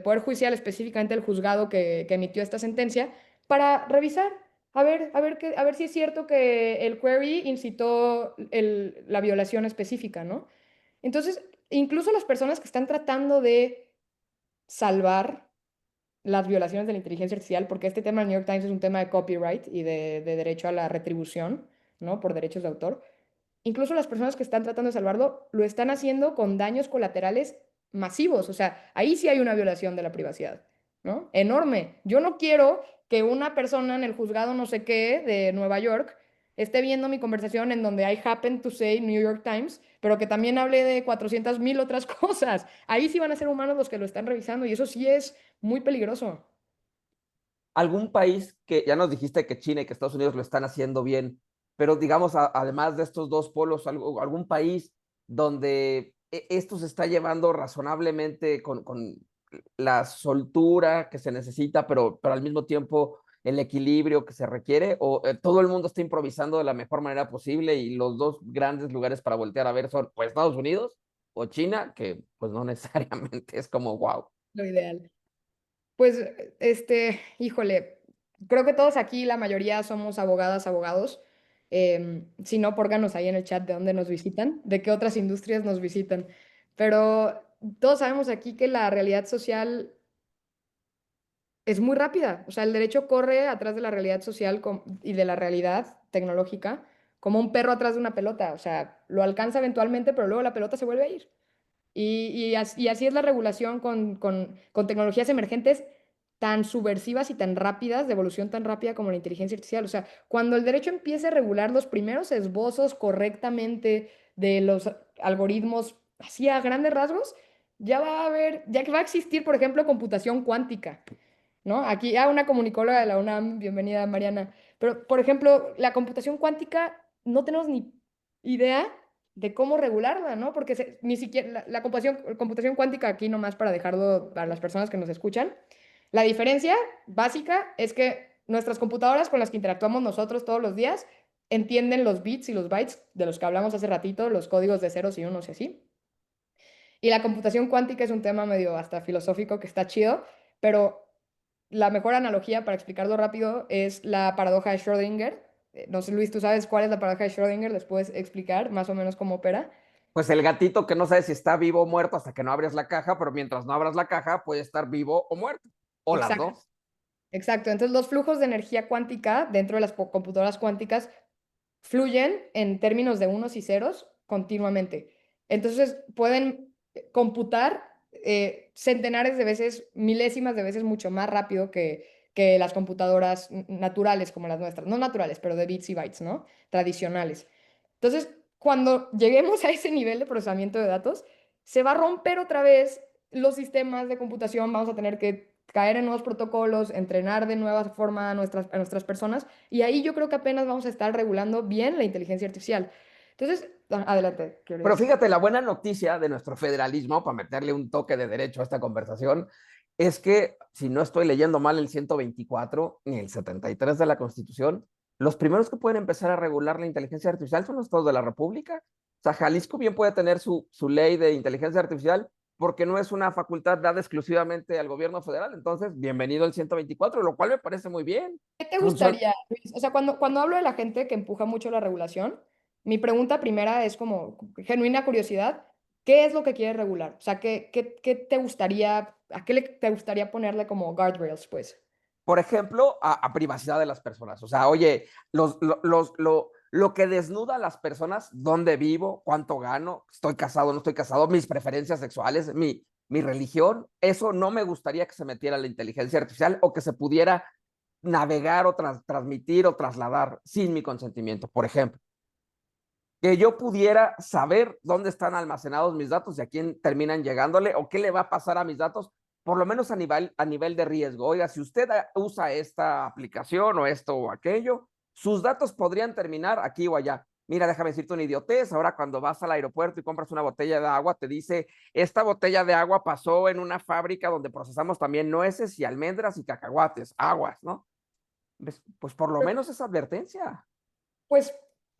Poder Judicial, específicamente el juzgado que emitió esta sentencia, para revisar. a ver si es cierto que el query incitó la violación específica, ¿no? Entonces, incluso las personas que están tratando de salvar las violaciones de la inteligencia artificial, porque este tema del New York Times es un tema de copyright y de derecho a la retribución, ¿no? Por derechos de autor. Incluso las personas que están tratando de salvarlo lo están haciendo con daños colaterales masivos. O sea, ahí sí hay una violación de la privacidad, ¿no? Enorme. Yo no quiero que una persona en el juzgado no sé qué de Nueva York esté viendo mi conversación en donde I happen to say New York Times, pero que también hable de 400,000 otras cosas. Ahí sí van a ser humanos los que lo están revisando y eso sí es muy peligroso. ¿Algún país que ya nos dijiste que China y que Estados Unidos lo están haciendo bien, pero digamos, además de estos dos polos, algún país donde esto se está llevando razonablemente con la soltura que se necesita, pero al mismo tiempo el equilibrio que se requiere, o todo el mundo está improvisando de la mejor manera posible y los dos grandes lugares para voltear a ver son o Estados Unidos o China, que pues no necesariamente es como wow. Lo ideal. Pues, híjole, creo que todos aquí, la mayoría somos abogadas, abogados. Si no, pónganos ahí en el chat de dónde nos visitan, de qué otras industrias nos visitan. Pero todos sabemos aquí que la realidad social es muy rápida. O sea, el derecho corre atrás de la realidad social y de la realidad tecnológica como un perro atrás de una pelota. O sea, lo alcanza eventualmente, pero luego la pelota se vuelve a ir. Y así es la regulación con tecnologías emergentes tan subversivas y tan rápidas, de evolución tan rápida como la inteligencia artificial. O sea, cuando el derecho empiece a regular los primeros esbozos correctamente de los algoritmos, así a grandes rasgos, ya va a haber, ya que va a existir, por ejemplo, computación cuántica, ¿no? Aquí, una comunicóloga de la UNAM, bienvenida Mariana. Pero, por ejemplo, la computación cuántica no tenemos ni idea de cómo regularla, ¿no? Porque ni siquiera la computación cuántica, aquí nomás para dejarlo para las personas que nos escuchan, la diferencia básica es que nuestras computadoras con las que interactuamos nosotros todos los días entienden los bits y los bytes de los que hablamos hace ratito, los códigos de ceros y unos y así. Y la computación cuántica es un tema medio hasta filosófico que está chido, pero la mejor analogía para explicarlo rápido es la paradoja de Schrödinger. No sé, Luis, ¿tú sabes cuál es la paradoja de Schrödinger? ¿Les puedes explicar más o menos cómo opera? Pues el gatito que no sabe si está vivo o muerto hasta que no abres la caja, pero mientras no abras la caja puede estar vivo o muerto, o las Exacto, dos. exacto. Entonces los flujos de energía cuántica dentro de las computadoras cuánticas fluyen en términos de unos y ceros continuamente. Entonces pueden computar centenares de veces, milésimas de veces mucho más rápido que las computadoras naturales como las nuestras. No naturales, pero de bits y bytes, ¿no? Tradicionales. Entonces, cuando lleguemos a ese nivel de procesamiento de datos, se va a romper otra vez los sistemas de computación, vamos a tener que caer en nuevos protocolos, entrenar de nueva forma a nuestras personas, y ahí yo creo que apenas vamos a estar regulando bien la inteligencia artificial. Entonces, adelante, Pero querías. fíjate, la buena noticia de nuestro federalismo, para meterle un toque de derecho a esta conversación, es que, si no estoy leyendo mal el 124 ni el 73 de la Constitución, los primeros que pueden empezar a regular la inteligencia artificial son los estados de la República. O sea, Jalisco bien puede tener su ley de inteligencia artificial porque no es una facultad dada exclusivamente al gobierno federal. Entonces, bienvenido al 124, lo cual me parece muy bien. ¿Qué te Funciona. gustaría, Luis? O sea, cuando hablo de la gente que empuja mucho la regulación, mi pregunta primera es como genuina curiosidad, ¿qué es lo que quieres regular? O sea, ¿qué te gustaría, a qué te gustaría ponerle como guardrails, pues? Por ejemplo, a privacidad de las personas. O sea, oye, lo que desnuda a las personas, dónde vivo, cuánto gano, estoy casado, no estoy casado, mis preferencias sexuales, mi religión, eso no me gustaría que se metiera la inteligencia artificial o que se pudiera navegar o transmitir o trasladar sin mi consentimiento. Por ejemplo, que yo pudiera saber dónde están almacenados mis datos y a quién terminan llegándole o qué le va a pasar a mis datos, por lo menos a nivel de riesgo. Oiga, si usted usa esta aplicación o esto o aquello, sus datos podrían terminar aquí o allá. Mira, déjame decirte una idiotez. Ahora, cuando vas al aeropuerto y compras una botella de agua, te dice: esta botella de agua pasó en una fábrica donde procesamos también nueces y almendras y cacahuates, aguas, ¿no? Pues por lo menos esa advertencia. Pues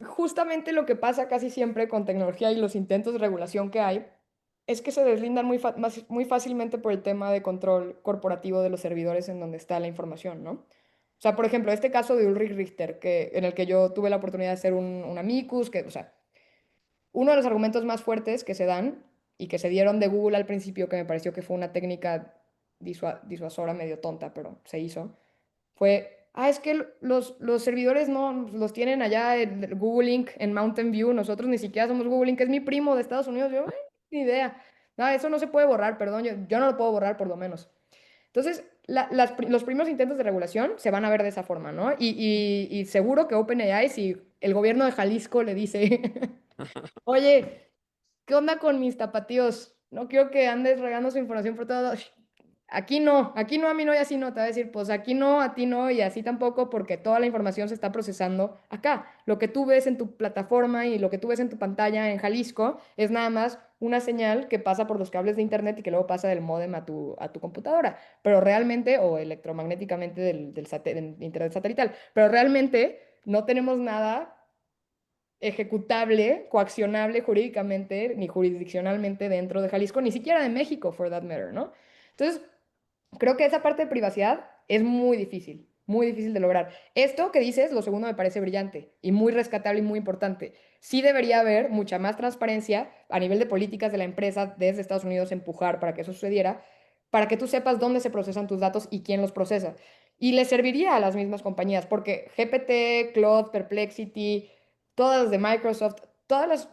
justamente lo que pasa casi siempre con tecnología y los intentos de regulación que hay es que se deslindan muy fácilmente por el tema de control corporativo de los servidores en donde está la información, ¿no? O sea, por ejemplo, este caso de Ulrich Richter, en el que yo tuve la oportunidad de hacer un amicus, o sea, uno de los argumentos más fuertes que se dan y que se dieron de Google al principio, que me pareció que fue una técnica disuasora medio tonta, pero se hizo, fue, es que los servidores no los tienen allá en Google Inc. en Mountain View, nosotros ni siquiera somos Google Inc., es mi primo de Estados Unidos, yo, ni idea. No, eso no se puede borrar, perdón, yo no lo puedo borrar por lo menos. Entonces, los primeros intentos de regulación se van a ver de esa forma, ¿no? Y seguro que OpenAI, si el gobierno de Jalisco le dice, oye, ¿qué onda con mis tapatíos? No quiero que andes regando su información por todos. Aquí no, a mí no y así no. Te va a decir, pues aquí no, a ti no y así tampoco, porque toda la información se está procesando acá. Lo que tú ves en tu plataforma y lo que tú ves en tu pantalla en Jalisco es nada más una señal que pasa por los cables de internet y que luego pasa del módem a tu computadora. Pero realmente, o electromagnéticamente del internet satelital, pero realmente no tenemos nada ejecutable, coaccionable jurídicamente ni jurisdiccionalmente dentro de Jalisco, ni siquiera de México, for that matter, ¿no? Entonces, creo que esa parte de privacidad es muy difícil de lograr. Esto que dices, lo segundo me parece brillante y muy rescatable y muy importante. Sí debería haber mucha más transparencia a nivel de políticas de la empresa desde Estados Unidos, empujar para que eso sucediera, para que tú sepas dónde se procesan tus datos y quién los procesa. Y le serviría a las mismas compañías, porque GPT, Claude, Perplexity, todas las de Microsoft, todos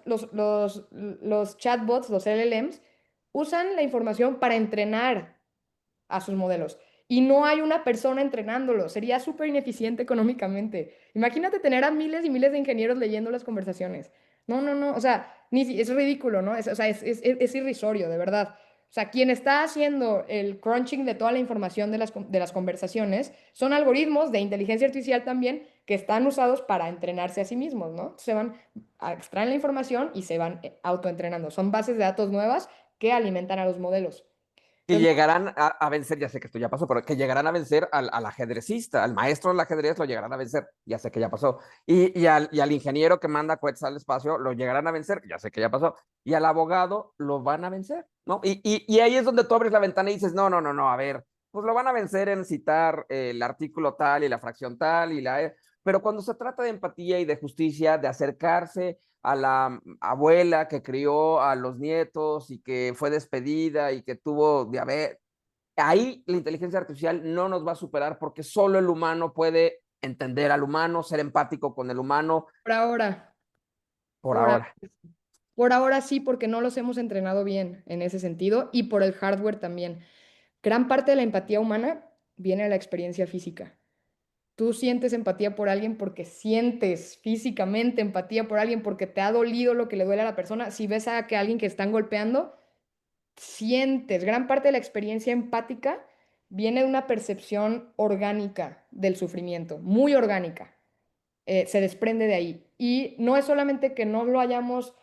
los chatbots, los LLMs, usan la información para entrenar a sus modelos. Y no hay una persona entrenándolo. Sería súper ineficiente económicamente. Imagínate tener a miles y miles de ingenieros leyendo las conversaciones. No, no, no. O sea, es ridículo, ¿no? O sea, es irrisorio, de verdad. O sea, quien está haciendo el crunching de toda la información de las conversaciones son algoritmos de inteligencia artificial también que están usados para entrenarse a sí mismos, ¿no? Se van a extraer la información y se van autoentrenando. Son bases de datos nuevas que alimentan a los modelos. Que Entonces, llegarán a vencer, ya sé que esto ya pasó, pero que llegarán a vencer al ajedrecista, al maestro del ajedrez lo llegarán a vencer, ya sé que ya pasó. Y al ingeniero que manda cohetes al espacio lo llegarán a vencer, ya sé que ya pasó. Y al abogado lo van a vencer, ¿no? Y ahí es donde tú abres la ventana y dices, no, no, no, no, a ver, pues lo van a vencer en citar el artículo tal y la fracción tal y la... Pero cuando se trata de empatía y de justicia, de acercarse a la abuela que crió a los nietos y que fue despedida y que tuvo diabetes. Ahí la inteligencia artificial no nos va a superar porque solo el humano puede entender al humano, ser empático con el humano por ahora, por por, a- ahora. por ahora sí, porque no los hemos entrenado bien en ese sentido y por el hardware también. Gran parte de la empatía humana viene de la experiencia física. Tú sientes empatía por alguien porque sientes físicamente empatía por alguien porque te ha dolido lo que le duele a la persona. Si ves a que alguien que están golpeando, sientes. Gran parte de la experiencia empática viene de una percepción orgánica del sufrimiento, muy orgánica. Se desprende de ahí. Y no es solamente que no lo hayamos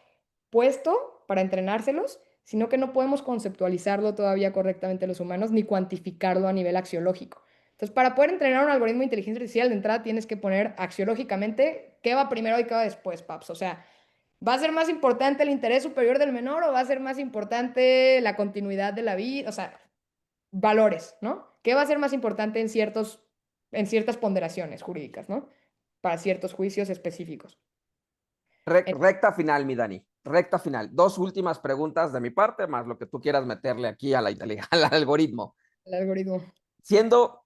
puesto para entrenárselos, sino que no podemos conceptualizarlo todavía correctamente los humanos ni cuantificarlo a nivel axiológico. Entonces, para poder entrenar un algoritmo de inteligencia artificial, de entrada tienes que poner axiológicamente qué va primero y qué va después, paps. O sea, ¿va a ser más importante el interés superior del menor o va a ser más importante la continuidad de la vida? O sea, valores, ¿no? ¿Qué va a ser más importante en ciertas ponderaciones jurídicas, ¿no? Para ciertos juicios específicos. El, Recta final, mi Dani. Recta final. Dos últimas preguntas de mi parte, más lo que tú quieras meterle aquí a al algoritmo. el algoritmo. Siendo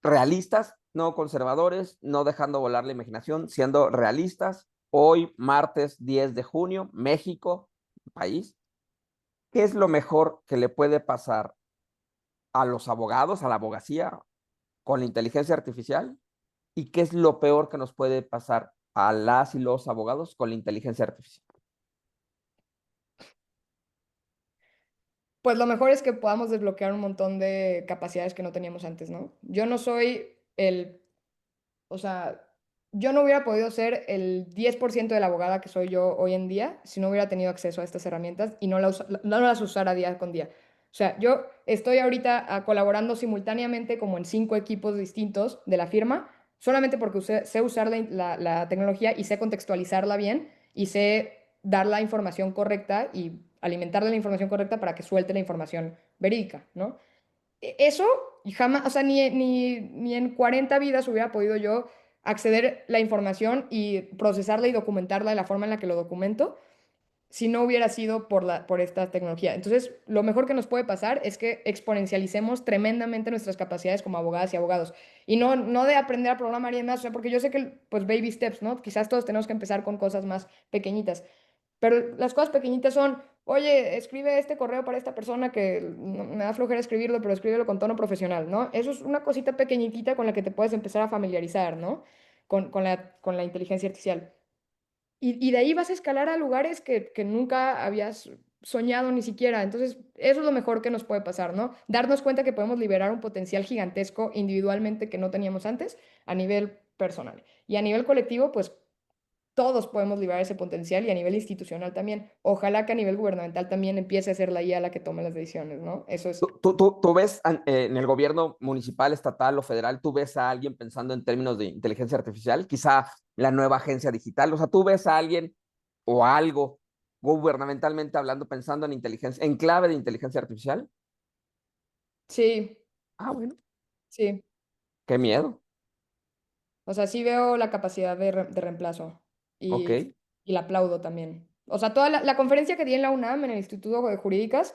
realistas, no conservadores, no dejando volar la imaginación, siendo realistas, hoy, martes 10 de junio, México, país, ¿qué es lo mejor que le puede pasar a los abogados, a la abogacía, con la inteligencia artificial? ¿Y qué es lo peor que nos puede pasar a las y los abogados con la inteligencia artificial? Pues lo mejor es que podamos desbloquear un montón de capacidades que no teníamos antes, ¿no? Yo no soy o sea, yo no hubiera podido ser el 10% de la abogada que soy yo hoy en día si no hubiera tenido acceso a estas herramientas y no las usara día con día. O sea, yo estoy ahorita colaborando simultáneamente como en 5 equipos distintos de la firma, solamente porque sé usar la tecnología y sé contextualizarla bien y sé dar la información correcta y alimentarle la información correcta para que suelte la información verídica, ¿no? Eso y jamás, o sea, ni en 40 vidas hubiera podido yo acceder la información y procesarla y documentarla de la forma en la que lo documento si no hubiera sido por esta tecnología. Entonces, lo mejor que nos puede pasar es que exponencialicemos tremendamente nuestras capacidades como abogadas y abogados. Y no de aprender a programar y demás, o sea, porque yo sé que, pues, baby steps, ¿no? Quizás todos tenemos que empezar con cosas más pequeñitas. Pero las cosas pequeñitas son, oye, escribe este correo para esta persona que me da flojera escribirlo, pero escríbelo con tono profesional, ¿no? Eso es una cosita pequeñitita con la que te puedes empezar a familiarizar, ¿no? Con la inteligencia artificial. Y de ahí vas a escalar a lugares que nunca habías soñado ni siquiera. Entonces, eso es lo mejor que nos puede pasar, ¿no? Darnos cuenta que podemos liberar un potencial gigantesco individualmente que no teníamos antes a nivel personal. Y a nivel colectivo, pues todos podemos liberar ese potencial y a nivel institucional también. Ojalá que a nivel gubernamental también empiece a ser la IA la que tome las decisiones, ¿no? Eso es. ¿Tú ves en el gobierno municipal, estatal o federal, tú ves a alguien pensando en términos de inteligencia artificial? Quizá la nueva agencia digital, o sea, tú ves a alguien o algo gubernamentalmente hablando pensando en inteligencia, en clave de inteligencia artificial. Sí, Ah, bueno, sí. qué miedo. O sea, sí veo la capacidad de reemplazo Ok. y la aplaudo también. O sea, toda la conferencia que di en la UNAM, en el Instituto de Jurídicas,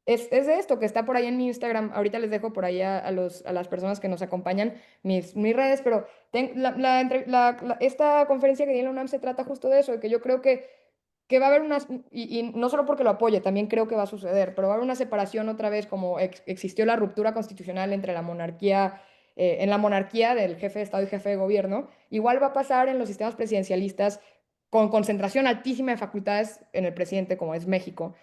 es de esto, que está por ahí en mi Instagram. Ahorita les dejo por ahí a las personas que nos acompañan mis redes, pero esta conferencia que di en la UNAM se trata justo de eso, de que yo creo que va a haber unas, y no solo porque lo apoye, también creo que va a suceder, pero va a haber una separación otra vez, como existió la ruptura constitucional entre la monarquía, en la monarquía del jefe de Estado y jefe de gobierno, igual va a pasar en los sistemas presidencialistas con concentración altísima de facultades en el presidente, como es México,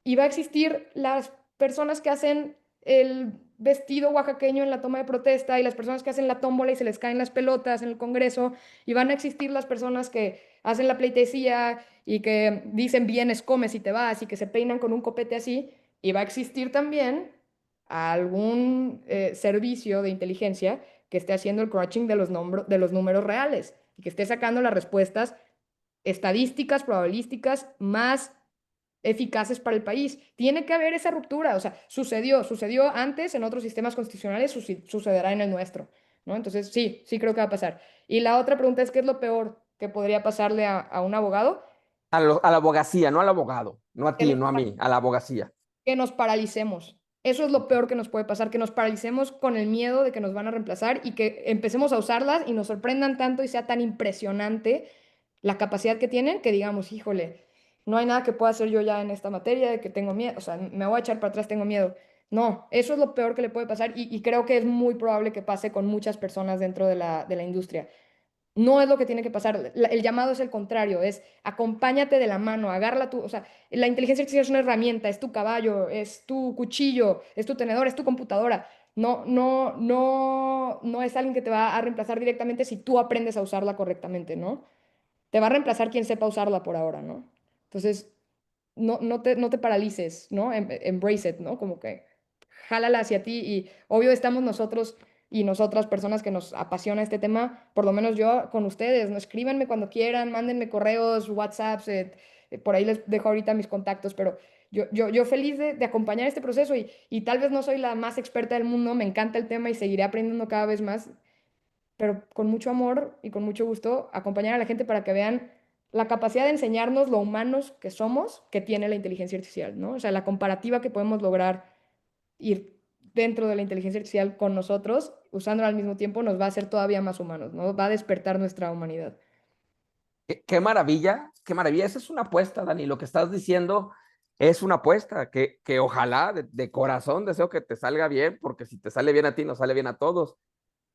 y va a existir las personas que hacen el vestido oaxaqueño en la toma de protesta y las personas que hacen la tómbola y se les caen las pelotas en el Congreso y van a existir las personas que hacen la pleitesía y que dicen vienes, comes y te vas y que se peinan con un copete así y va a existir también algún servicio de inteligencia que esté haciendo el crunching de los números reales y que esté sacando las respuestas estadísticas, probabilísticas más eficaces para el país. Tiene que haber esa ruptura, o sea, sucedió antes en otros sistemas constitucionales, sucederá en el nuestro, ¿no? Entonces, sí creo que va a pasar. Y la otra pregunta es, ¿qué es lo peor que podría pasarle a un abogado? A la abogacía, no al abogado, no a Que ti, nos, no a mí, a la abogacía. que nos paralicemos. Eso es lo peor que nos puede pasar, que nos paralicemos con el miedo de que nos van a reemplazar y que empecemos a usarlas y nos sorprendan tanto y sea tan impresionante la capacidad que tienen que digamos, híjole, no hay nada que pueda hacer yo ya en esta materia, de que tengo miedo, o sea, me voy a echar para atrás, tengo miedo. No, eso es lo peor que le puede pasar y creo que es muy probable que pase con muchas personas dentro de la industria. No es lo que tiene que pasar. El llamado es el contrario, es acompáñate de la mano, agárrala tú. O sea, la inteligencia artificial es una herramienta, es tu caballo, es tu cuchillo, es tu tenedor, es tu computadora. No es alguien que te va a reemplazar directamente si tú aprendes a usarla correctamente, ¿no? Te va a reemplazar quien sepa usarla por ahora, ¿no? Entonces, no te paralices, ¿no? Embrace it, ¿no? Como que jálala hacia ti y obvio estamos nosotros y nosotras personas que nos apasiona este tema, por lo menos yo con ustedes, ¿no? Escríbanme cuando quieran, mándenme correos, WhatsApps, por ahí les dejo ahorita mis contactos, pero yo feliz de acompañar este proceso y tal vez no soy la más experta del mundo, me encanta el tema y seguiré aprendiendo cada vez más, pero con mucho amor y con mucho gusto acompañar a la gente para que vean la capacidad de enseñarnos lo humanos que somos que tiene la inteligencia artificial, ¿no? O sea, la comparativa que podemos lograr ir dentro de la inteligencia artificial con nosotros, usándola al mismo tiempo, nos va a hacer todavía más humanos, ¿no? Va a despertar nuestra humanidad. Qué maravilla, qué maravilla. Esa es una apuesta, Dani. Lo que estás diciendo es una apuesta que ojalá de corazón deseo que te salga bien, porque si te sale bien a ti, nos sale bien a todos.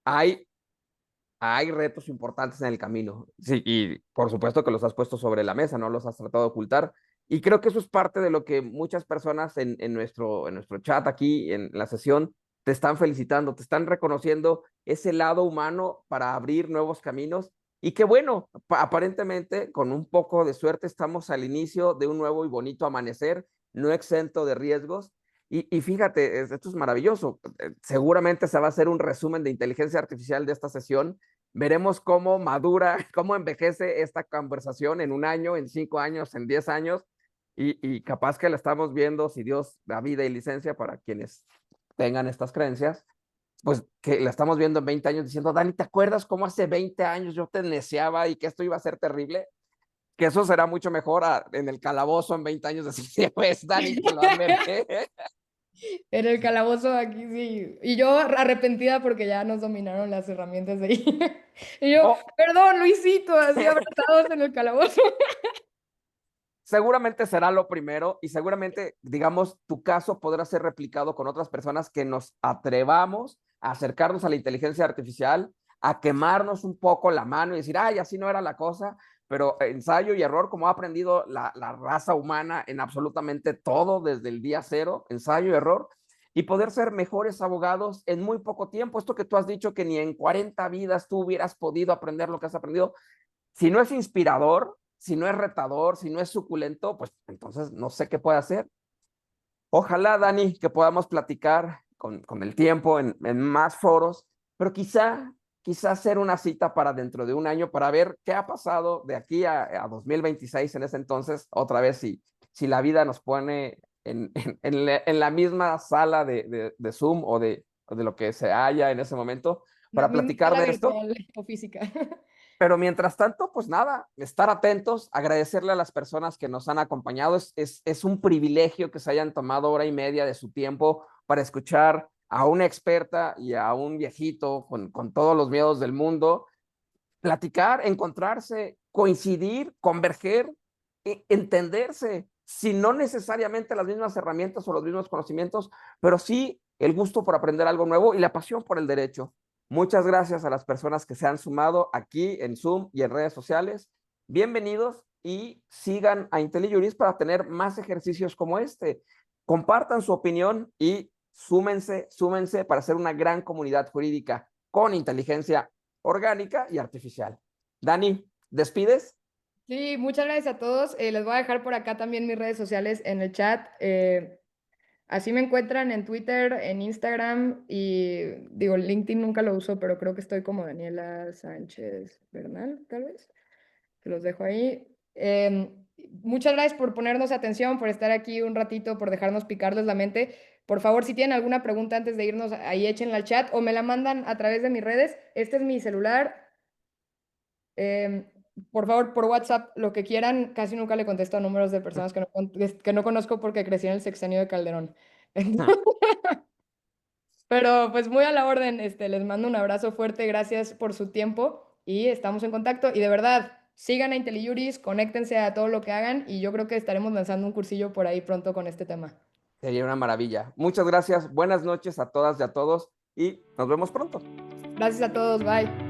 Hay, hay retos importantes en el camino. Sí, y por supuesto que los has puesto sobre la mesa, no los has tratado de ocultar. Y creo que eso es parte de lo que muchas personas en nuestro chat aquí, en la sesión, te están felicitando, te están reconociendo ese lado humano para abrir nuevos caminos. Y qué bueno, aparentemente, con un poco de suerte, estamos al inicio de un nuevo y bonito amanecer, no exento de riesgos. Y fíjate, esto es maravilloso. Seguramente se va a hacer un resumen de inteligencia artificial de esta sesión. Veremos cómo madura, cómo envejece esta conversación en un año, en 5 años, en 10 años. Y capaz que la estamos viendo, si Dios da vida y licencia para quienes tengan estas creencias, pues que la estamos viendo en 20 años diciendo, Dani, ¿te acuerdas cómo hace 20 años yo te deseaba y que esto iba a ser terrible? Que eso será mucho mejor en el calabozo en 20 años decir, sí, pues Dani, te lo advertí. En el calabozo aquí sí. Y yo arrepentida porque ya nos dominaron las herramientas de ahí. Y yo, Oh, perdón, Luisito, así abrazados en el calabozo. seguramente será lo primero y seguramente, digamos, tu caso podrá ser replicado con otras personas que nos atrevamos a acercarnos a la inteligencia artificial, a quemarnos un poco la mano y decir, ay, así no era la cosa, pero ensayo y error, como ha aprendido la raza humana en absolutamente todo desde el día cero, ensayo y error, y poder ser mejores abogados en muy poco tiempo. Esto que tú has dicho que ni en 40 vidas tú hubieras podido aprender lo que has aprendido, si no es inspirador, si no es retador, si no es suculento, pues entonces no sé qué puede hacer. Ojalá, Dani, que podamos platicar con el tiempo en más foros, pero quizá hacer una cita para dentro de un año para ver qué ha pasado de aquí a 2026 en ese entonces, otra vez si la vida nos pone en la misma sala de Zoom o de lo que se haya en ese momento La para misma platicar sala de esto. virtual o física. Pero mientras tanto, pues nada, estar atentos, agradecerle a las personas que nos han acompañado. Es un privilegio que se hayan tomado hora y media de su tiempo para escuchar a una experta y a un viejito con todos los miedos del mundo, platicar, encontrarse, coincidir, converger, entenderse, si no necesariamente las mismas herramientas o los mismos conocimientos, pero sí el gusto por aprender algo nuevo y la pasión por el derecho. Muchas gracias a las personas que se han sumado aquí en Zoom y en redes sociales. Bienvenidos y sigan a IntelliJuris para tener más ejercicios como este. Compartan su opinión y súmense para ser una gran comunidad jurídica con inteligencia orgánica y artificial. Dani, ¿despides? Sí, muchas gracias a todos. Les voy a dejar por acá también mis redes sociales en el chat. Así me encuentran en Twitter, en Instagram y digo, LinkedIn nunca lo uso, pero creo que estoy como Daniela Sánchez Bernal, tal vez. Se los dejo ahí. Muchas gracias por ponernos atención, por estar aquí un ratito, por dejarnos picarles la mente. Por favor, si tienen alguna pregunta antes de irnos, ahí échenla al chat o me la mandan a través de mis redes. Este es mi celular. Em, por favor, por WhatsApp, lo que quieran. Casi nunca le contesto a números de personas que no conozco porque crecí en el sexenio de Calderón. Pero pues muy a la orden, les mando un abrazo fuerte, gracias por su tiempo y estamos en contacto. Y de verdad, sigan a IntelliJuris, conéctense a todo lo que hagan y yo creo que estaremos lanzando un cursillo por ahí pronto con este tema. Sería una maravilla. Muchas gracias. Buenas noches a todas y a todos y nos vemos pronto. Gracias a todos, bye.